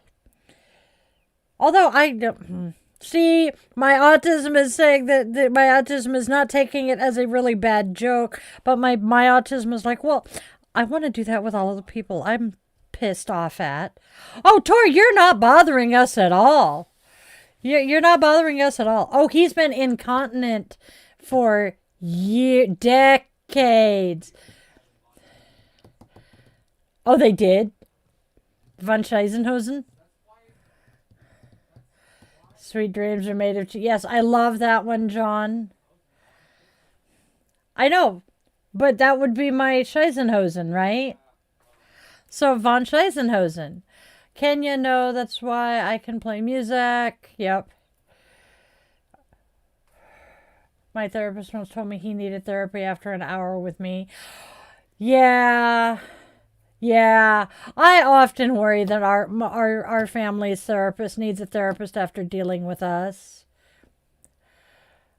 S1: Although I don't... See, my autism is saying that my autism is not taking it as a really bad joke, but my autism is like, well, I want to do that with all of the people I'm pissed off at. Oh, Tori, you're not bothering us at all. You're not bothering us at all. Oh, he's been incontinent for decades. Oh, they did? Von Scheisenhausen? Sweet dreams are made of... Yes, I love that one, John. I know, but that would be my Scheisenhausen, right? So, von Scheisenhausen. Kenya, no, that's why I can play music. Yep. My therapist once told me he needed therapy after an hour with me. Yeah, I often worry that our family's therapist needs a therapist after dealing with us.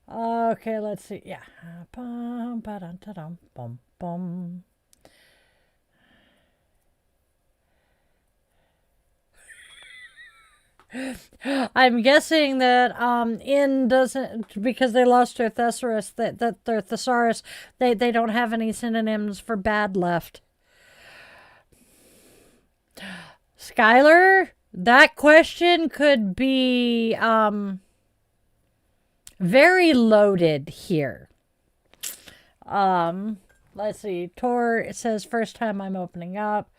S1: Okay, let's see. Yeah. Bum, ba-dum, bum, bum. I'm guessing that in doesn't, because they lost their thesaurus, that their thesaurus, they don't have any synonyms for bad left. Skylar, that question could be very loaded here. Let's see. Tor, it says first time I'm opening up.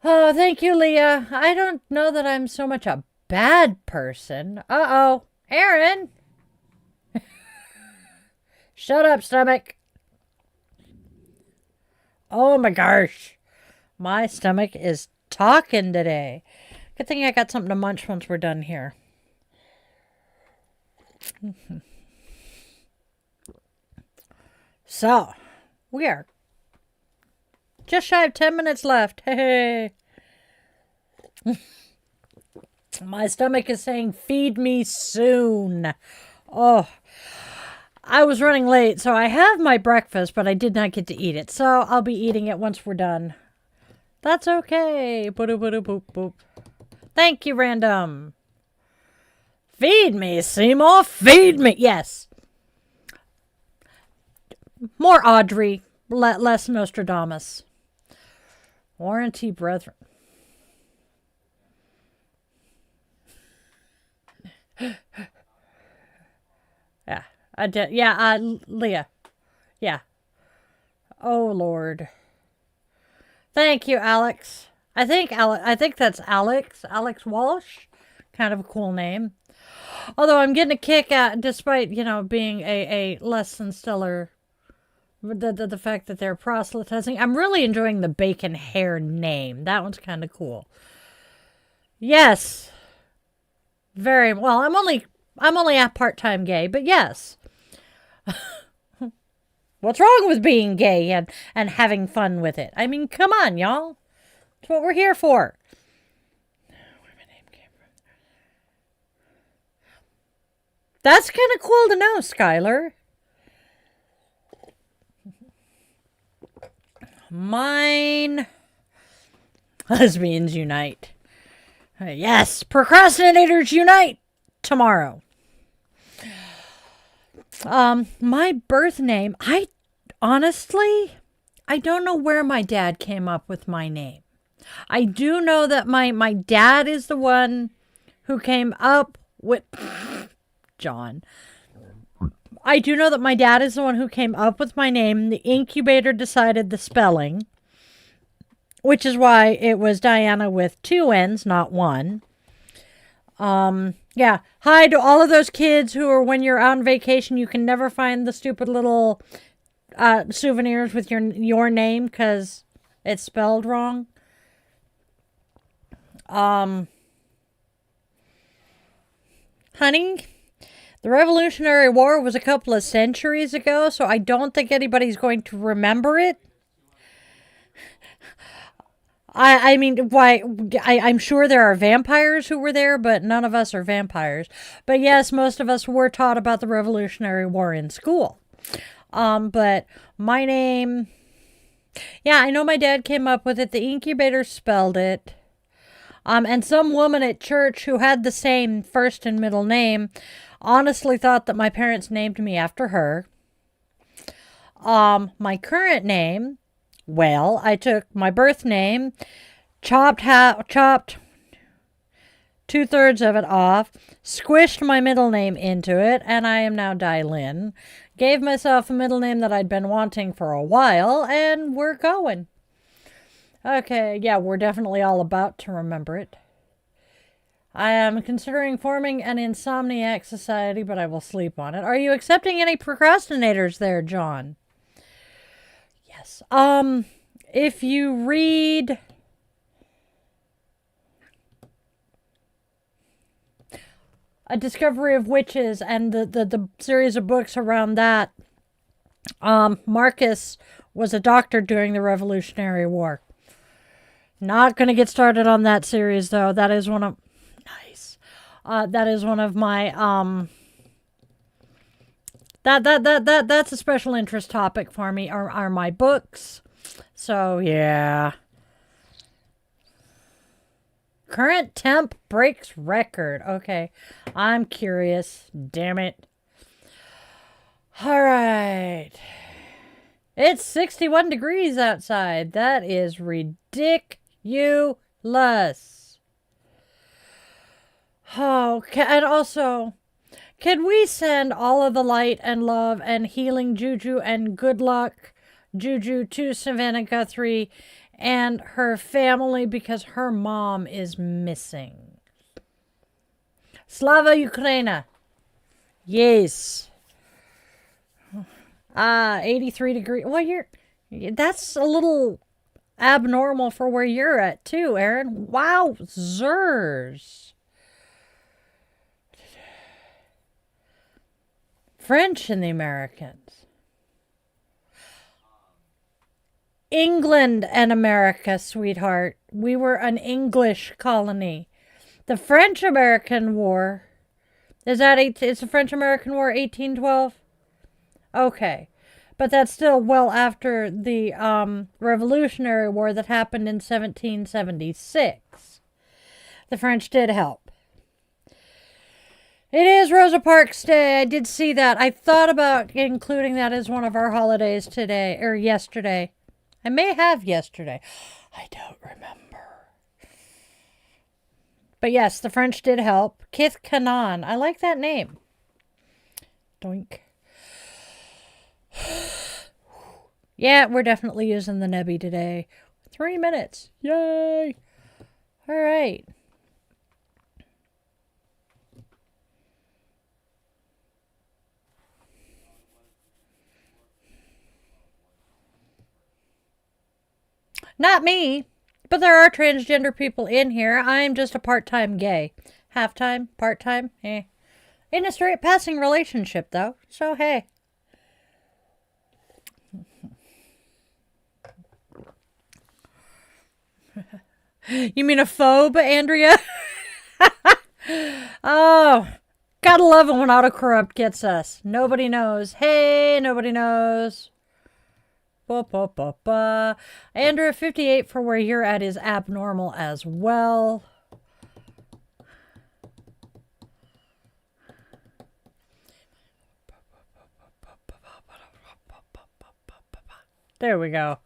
S1: Oh, thank you, Leah. I don't know that I'm so much a bad person. Uh-oh. Aaron. Shut up, stomach. Oh my gosh. My stomach is talking today. Good thing I got something to munch once we're done here. So, we are just shy of 10 minutes left. Hey. My stomach is saying, feed me soon. Oh, I was running late, so I have my breakfast, but I did not get to eat it. So I'll be eating it once we're done. That's okay. Boop, boop. Thank you, Random. Feed me, Seymour. Feed me. Yes. More Audrey, less Nostradamus. Warranty brethren. Yeah, I did. Yeah, Leah. Yeah. Oh Lord. Thank you, Alex. I think that's Alex. Alex Walsh. Kind of a cool name. Although I'm getting a kick out, despite, being a less than stellar, the fact that they're proselytizing. I'm really enjoying the bacon hair name. That one's kind of cool. Yes. Very well. I'm only a part-time gay, but yes. What's wrong with being gay and having fun with it? I mean, come on, y'all. That's what we're here for. Where my name came from. That's kind of cool to know, Skylar. Mine. Lesbians unite. Yes, procrastinators unite tomorrow. My birth name, I don't know where my dad came up with my name. I do know that my dad is the one who came up with John. I do know that my dad is the one who came up with my name. The incubator decided the spelling, which is why it was Diana with 2 N's, not 1. Yeah. Hi to all of those kids who are, when you're on vacation, you can never find the stupid little souvenirs with your name because it's spelled wrong. Honey, The Revolutionary War was a couple of centuries ago, so I don't think anybody's going to remember it. I mean, why? I'm sure there are vampires who were there, but none of us are vampires. But yes, most of us were taught about the Revolutionary War in school. But my name, yeah, I know my dad came up with it. The incubator spelled it. And some woman at church who had the same first and middle name honestly thought that my parents named me after her. My current name, well, I took my birth name, chopped 2/3 of it off, squished my middle name into it, and I am now Dailin. Gave myself a middle name that I'd been wanting for a while, and we're going. Okay, yeah, we're definitely all about to remember it. I am considering forming an insomniac society, but I will sleep on it. Are you accepting any procrastinators there, John? Yes. If you read A Discovery of Witches and the series of books around that, Marcus was a doctor during the Revolutionary War. Not going to get started on that series, though. That is one of... Nice. That is one of my... That's a special interest topic for me, are my books. So, yeah. Current temp breaks record. Okay. I'm curious. Damn it. All right. It's 61 degrees outside. That is ridiculous. Okay. And also, can we send all of the light and love and healing juju and good luck juju to Savannah Guthrie and her family, because her mom is missing. Slava Ukraina. Yes. 83 degrees. Well, that's a little abnormal for where you're at too, Aaron. Wowzers. French and the Americans. England and America, sweetheart. We were an English colony. The French-American War, is the French-American War 1812? Okay. But that's still well after the Revolutionary War that happened in 1776. The French did help. It is Rosa Parks Day. I did see that. I thought about including that as one of our holidays today, or yesterday. I may have yesterday. I don't remember. But yes, the French did help. Kith Kanan. I like that name. Doink. Yeah, we're definitely using the Nebby today. 3 minutes. Yay. All right. Not me, but there are transgender people in here. I'm just a part-time gay. Half-time, part-time, eh. In a straight passing relationship, though, so hey. You mean a phobe, Andrea? Oh, gotta love it when autocorrupt gets us. Nobody knows. Hey, nobody knows. Ba, ba, ba, ba. Andrea, 58 for where you're at is abnormal as well. There we go.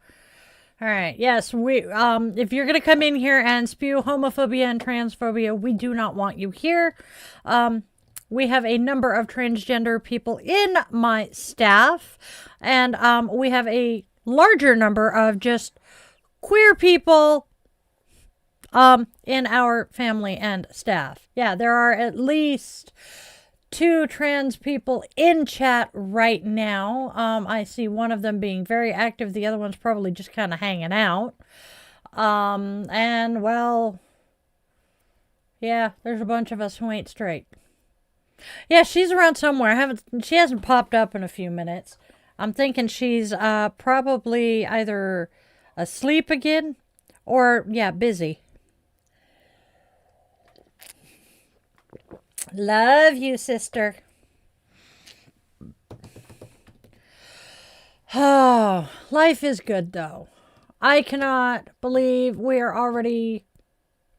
S1: All right. Yes, if you're going to come in here and spew homophobia and transphobia, we do not want you here. We have a number of transgender people in my staff, and we have a larger number of just queer people in our family and staff. Yeah, there are at least 2 trans people in chat right now. I see one of them being very active. The other one's probably just kind of hanging out. And, well, yeah, there's a bunch of us who ain't straight. Yeah, she's around somewhere. She hasn't popped up in a few minutes. I'm thinking she's probably either asleep again or, yeah, busy. Love you, sister. Oh, life is good, though. I cannot believe we are already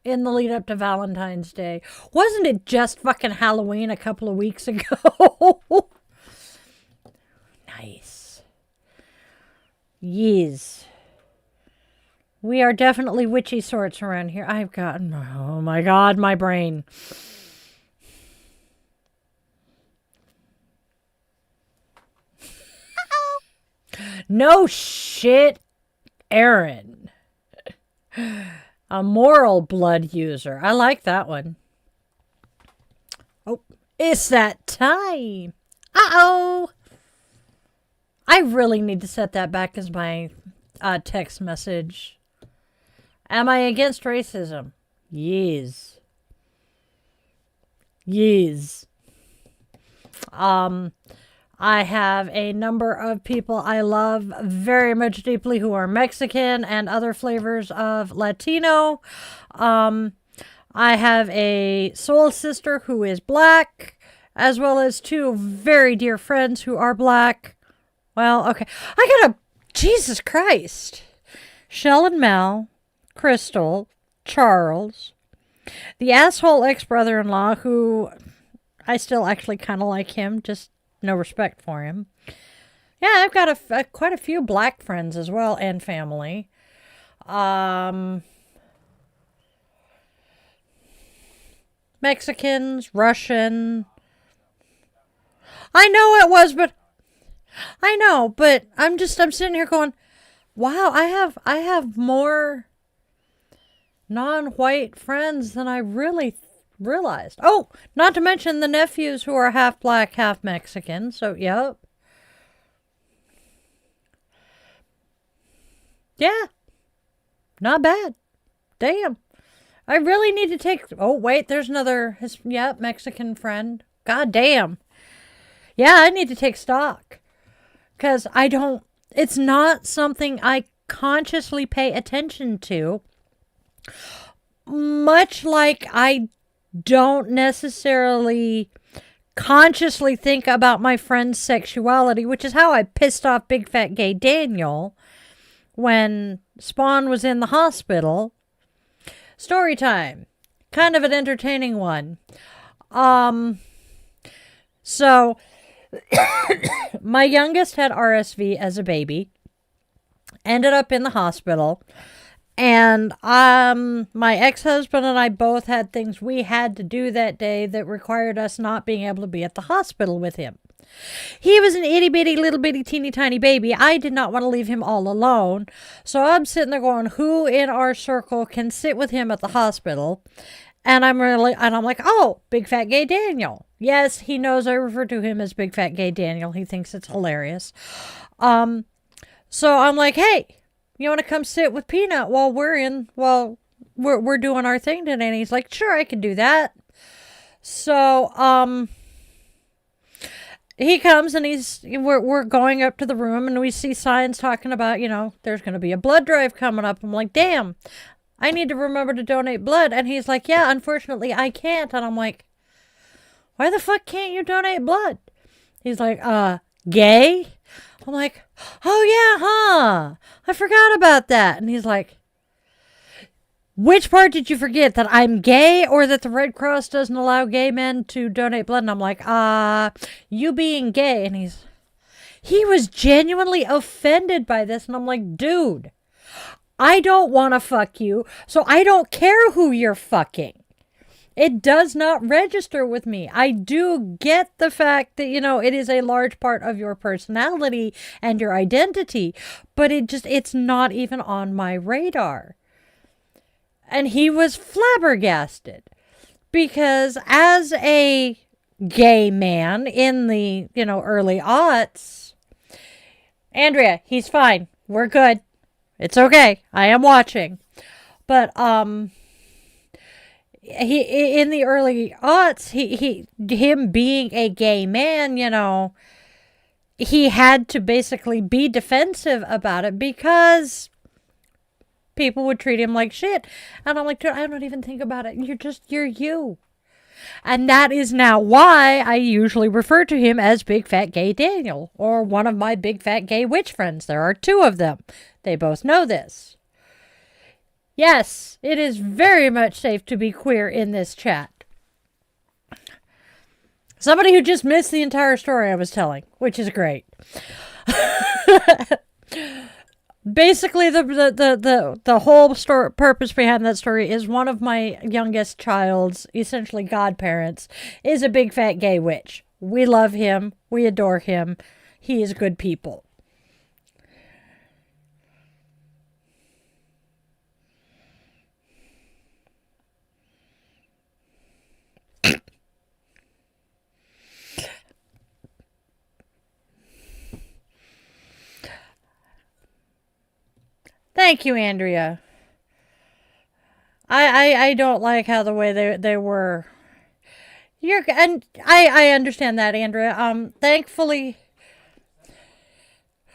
S1: in the lead up to Valentine's Day. Wasn't it just fucking Halloween a couple of weeks ago? Nice. Yes. We are definitely witchy sorts around here. I've gotten, oh my God, my brain. No shit, Aaron. A moral blood user. I like that one. Oh, it's that time. Uh-oh. I really need to set that back as my text message. Am I against racism? Yes. Yes. I have a number of people I love very much deeply who are Mexican and other flavors of Latino. I have a soul sister who is black, as well as two very dear friends who are black. Well, okay. Jesus Christ. Shell and Mel, Crystal, Charles, the asshole ex-brother-in-law who I still actually kind of like him, just no respect for him. Yeah, I've got quite a few black friends as well and family. Mexicans, Russian. I know it was, but I'm sitting here going, wow, I have more non-white friends than I really realized. Oh, not to mention the nephews who are half black, half Mexican. So, yep. Yeah. Not bad. Damn. I really need to take... Oh, wait, there's another... Mexican friend. God damn. Yeah, I need to take stock. Because it's not something I consciously pay attention to. Much like I don't necessarily consciously think about my friend's sexuality, which is how I pissed off Big Fat Gay Daniel when Spawn was in the hospital. Story time. Kind of an entertaining one. So my youngest had RSV as a baby. Ended up in the hospital. And my ex-husband and I both had things we had to do that day that required us not being able to be at the hospital with him. He was an itty-bitty, little-bitty, teeny-tiny baby. I did not want to leave him all alone. So I'm sitting there going, who in our circle can sit with him at the hospital? And I'm like, oh, Big Fat Gay Daniel. Yes, he knows I refer to him as Big Fat Gay Daniel. He thinks it's hilarious. So I'm like, hey, you want to come sit with Peanut while we're doing our thing today? And he's like, sure, I can do that. So, he comes and we're going up to the room and we see signs talking about, there's going to be a blood drive coming up. I'm like, damn, I need to remember to donate blood. And he's like, yeah, unfortunately I can't. And I'm like, why the fuck can't you donate blood? He's like, gay? I'm like, oh yeah, huh? I forgot about that. And he's like, which part did you forget? That I'm gay or that the Red Cross doesn't allow gay men to donate blood? And I'm like, you being gay. And he was genuinely offended by this. And I'm like, dude, I don't want to fuck you, so I don't care who you're fucking. It does not register with me. I do get the fact that, it is a large part of your personality and your identity, but it's not even on my radar. And he was flabbergasted because as a gay man in the, early aughts, Andrea, he's fine. We're good. It's okay. I am watching. But, he in the early aughts, him being a gay man, he had to basically be defensive about it because people would treat him like shit. And I'm like, dude, I don't even think about it. You're you. And that is now why I usually refer to him as Big Fat Gay Daniel, or one of my big fat gay witch friends. There are two of them. They both know this. Yes, it is very much safe to be queer in this chat. Somebody who just missed the entire story I was telling, which is great. Basically, the whole purpose behind that story is one of my youngest child's, essentially godparents, is a big fat gay witch. We love him. We adore him. He is good people. Thank you, Andrea. I don't like how the way they were. And I understand that, Andrea. Thankfully,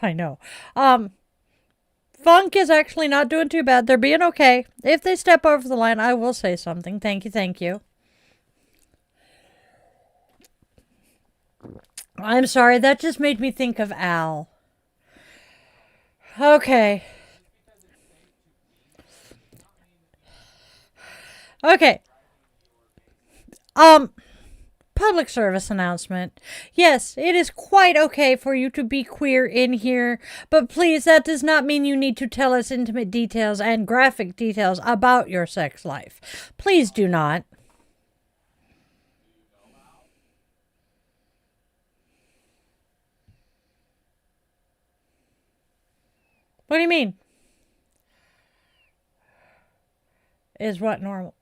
S1: I know. Funk is actually not doing too bad. They're being okay. If they step over the line, I will say something. Thank you. I'm sorry, that just made me think of Al. Okay. Okay. Public service announcement. Yes, it is quite okay for you to be queer in here, but please, that does not mean you need to tell us intimate details and graphic details about your sex life. Please do not. What do you mean? Is what normal?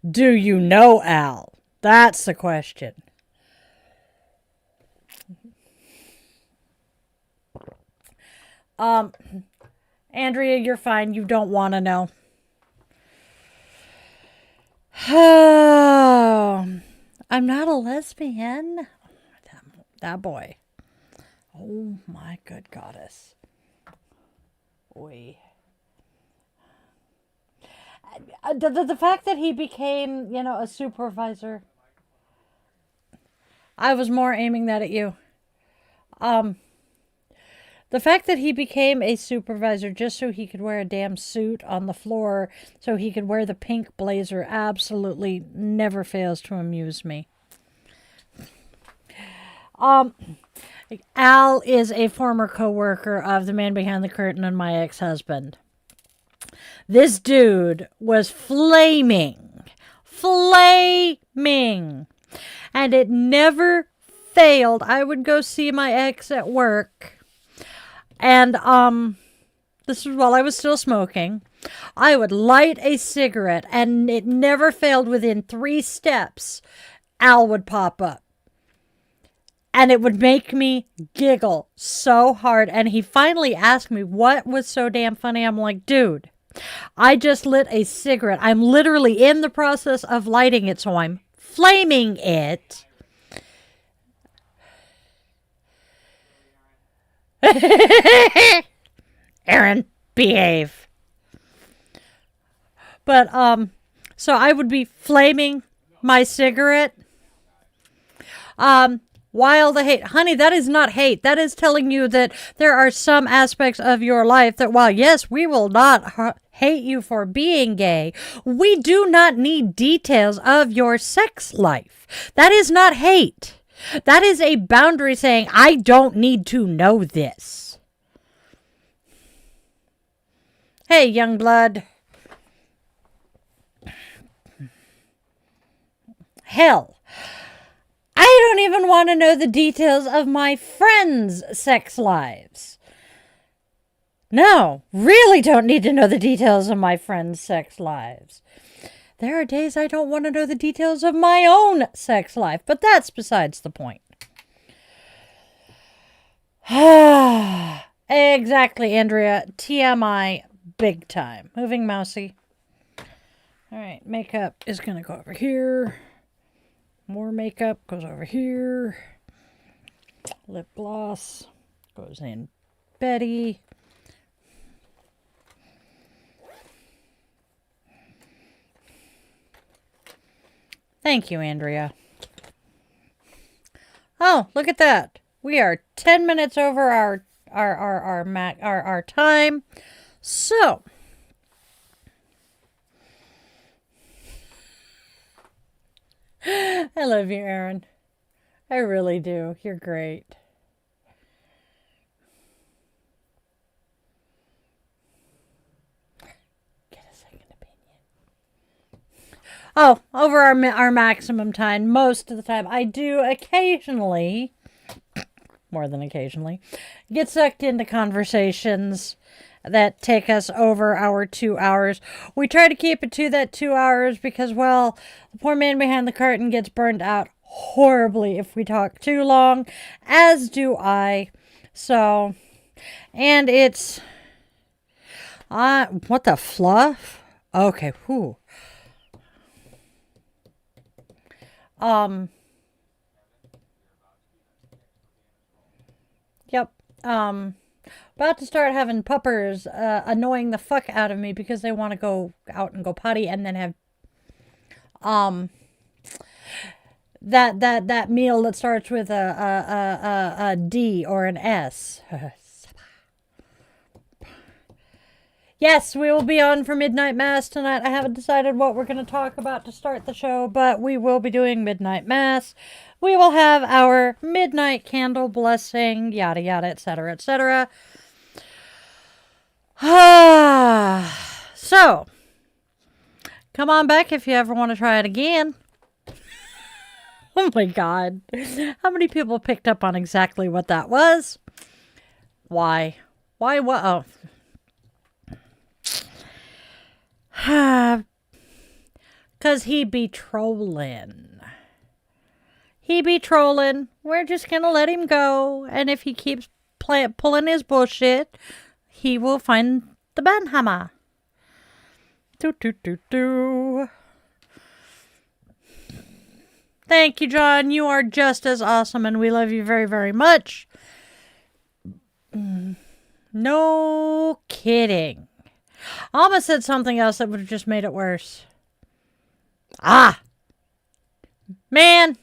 S1: Do you know Al? That's the question. Andrea, you're fine. You don't want to know. I'm not a lesbian. That boy. Oh my good goddess. Oi. The fact that he became, a supervisor. I was more aiming that at you. The fact that he became a supervisor just so he could wear a damn suit on the floor, so he could wear the pink blazer, absolutely never fails to amuse me. Al is a former co-worker of the man behind the curtain and my ex-husband. This dude was flaming, and it never failed. I would go see my ex at work, and this was while I was still smoking. I would light a cigarette, and it never failed. Within 3 steps, Al would pop up. And it would make me giggle so hard. And he finally asked me what was so damn funny. I'm like, dude, I just lit a cigarette. I'm literally in the process of lighting it, so I'm flaming it. Aaron, behave. But, so I would be flaming my cigarette. While the hate, honey, that is not hate. That is telling you that there are some aspects of your life that, while yes, we will not hate you for being gay, we do not need details of your sex life. That is not hate. That is a boundary saying, I don't need to know this. Hey, young blood. Hell. I don't even want to know the details of my friends' sex lives. No, really don't need to know the details of my friends' sex lives. There are days I don't want to know the details of my own sex life, but that's besides the point. Exactly, Andrea. TMI, big time. Moving mousey. All right, makeup is going to go over here. More makeup goes over here. Lip gloss goes in Betty. Thank you, Andrea. Oh, look at that. We are 10 minutes over our time. So, I love you, Erin. I really do. You're great. Get a second opinion. Oh, over our maximum time. Most of the time. I do occasionally, more than occasionally, get sucked into conversations that take us over our 2 hours. We try to keep it to that 2 hours because, well, the poor man behind the curtain gets burned out horribly if we talk too long, as do I. So, and it's, what the fluff? Okay, whew. Yep, about to start having puppers annoying the fuck out of me because they want to go out and go potty and then have that meal that starts with a D or an S. Yes, we will be on for Midnight Mass tonight. I haven't decided what we're going to talk about to start the show, but we will be doing Midnight Mass. We will have our midnight candle blessing, yada yada, etc., etc. So, come on back if you ever want to try it again. Oh my God. How many people picked up on exactly what that was? Why? Why? What? Oh. Because he be trolling. He be trolling. We're just going to let him go. And if he keeps pulling his bullshit, he will find the banhammer. Do. Thank you, John. You are just as awesome, and we love you very, very much. No kidding. I almost said something else that would have just made it worse. Man,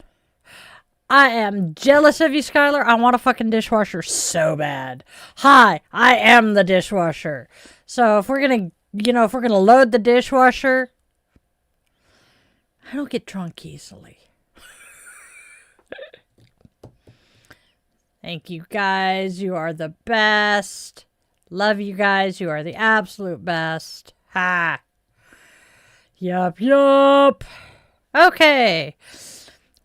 S1: I am jealous of you, Skylar. I want a fucking dishwasher so bad. Hi, I am the dishwasher. So if we're going to load the dishwasher, I don't get drunk easily. Thank you, guys. You are the best. Love you guys. You are the absolute best. Ha. Yup. Okay.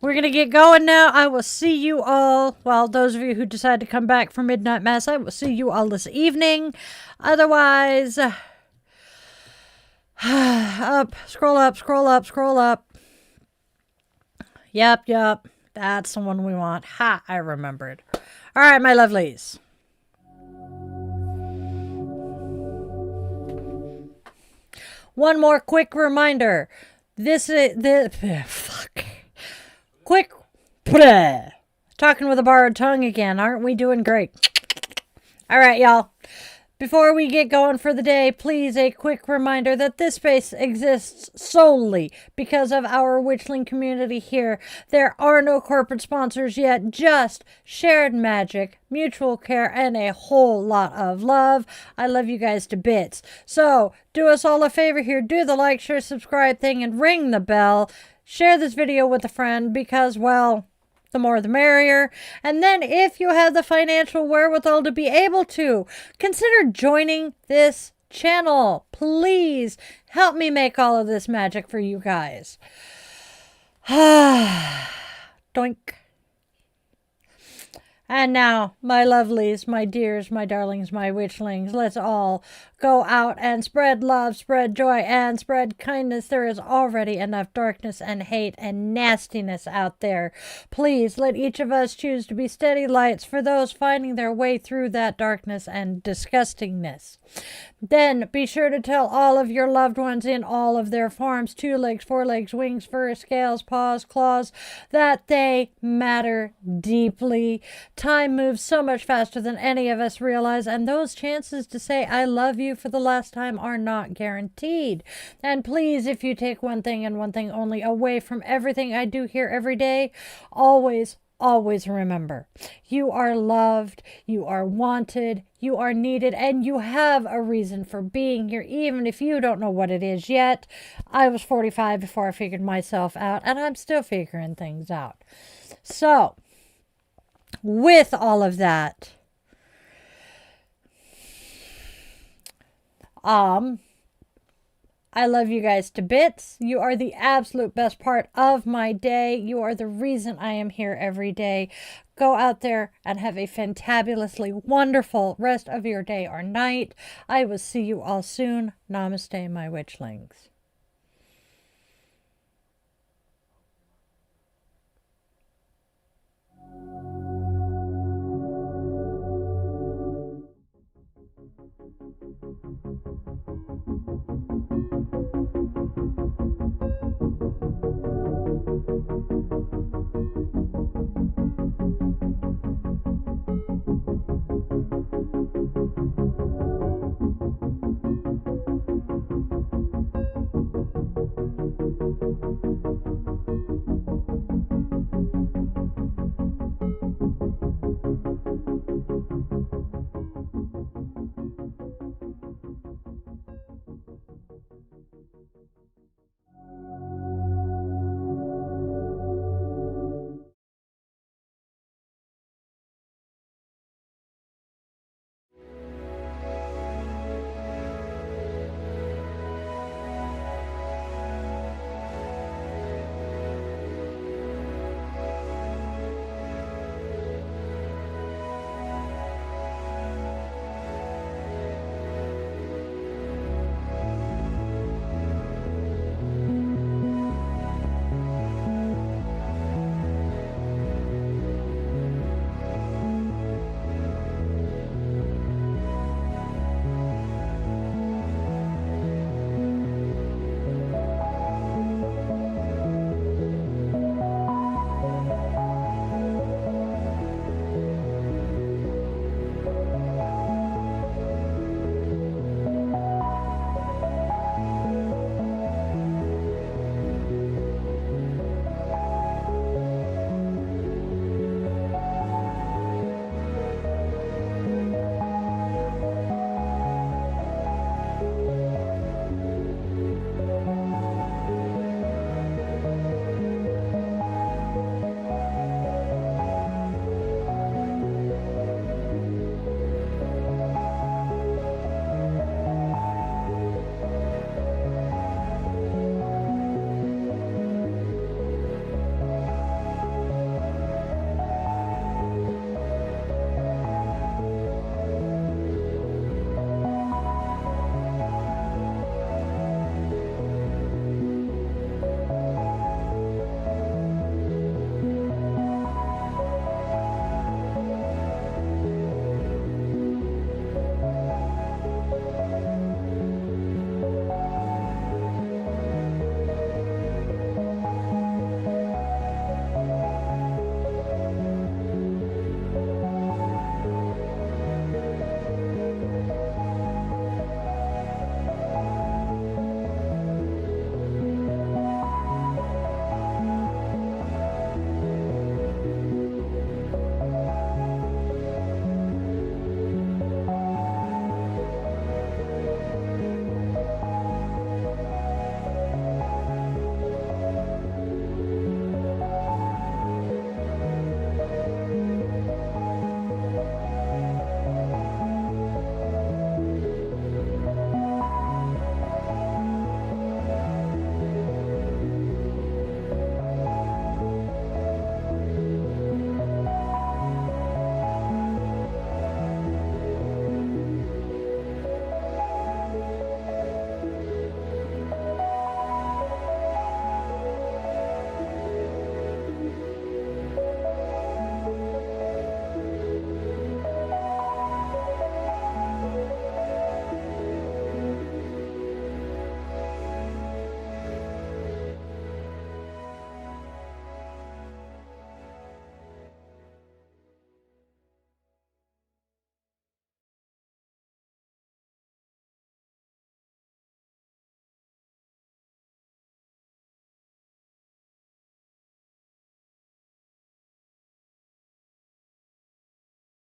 S1: We're going to get going now. I will see you all. Well, those of you who decide to come back for Midnight Mass, I will see you all this evening. Otherwise, scroll up. Yup. That's the one we want. Ha, I remembered. All right, my lovelies. One more quick reminder. Talking with a borrowed tongue again. Aren't we doing great? All right, y'all. Before we get going for the day, please a quick reminder that this space exists solely because of our witchling community here. There are no corporate sponsors yet, just shared magic, mutual care, and a whole lot of love. I love you guys to bits. So, do us all a favor here. Do the like, share, subscribe thing, and ring the bell. Share this video with a friend because, well, the more the merrier. And then if you have the financial wherewithal to be able to, consider joining this channel. Please help me make all of this magic for you guys. Doink. And now, my lovelies, my dears, my darlings, my witchlings, let's all go out and spread love, spread joy, and spread kindness. There is already enough darkness and hate and nastiness out there. Please let each of us choose to be steady lights for those finding their way through that darkness and disgustingness. Then be sure to tell all of your loved ones in all of their forms, 2 legs, 4 legs, wings, fur, scales, paws, claws, that they matter deeply. Time moves so much faster than any of us realize, and those chances to say I love you for the last time are not guaranteed. And please, if you take one thing and one thing only away from everything I do here every day, always remember, you are loved, you are wanted, you are needed, and you have a reason for being here, even if you don't know what it is yet. I was 45 before I figured myself out, and I'm still figuring things out. So, with all of that, I love you guys to bits. You are the absolute best part of my day. You are the reason I am here every day. Go out there and have a fantabulously wonderful rest of your day or night. I will see you all soon. Namaste, my witchlings.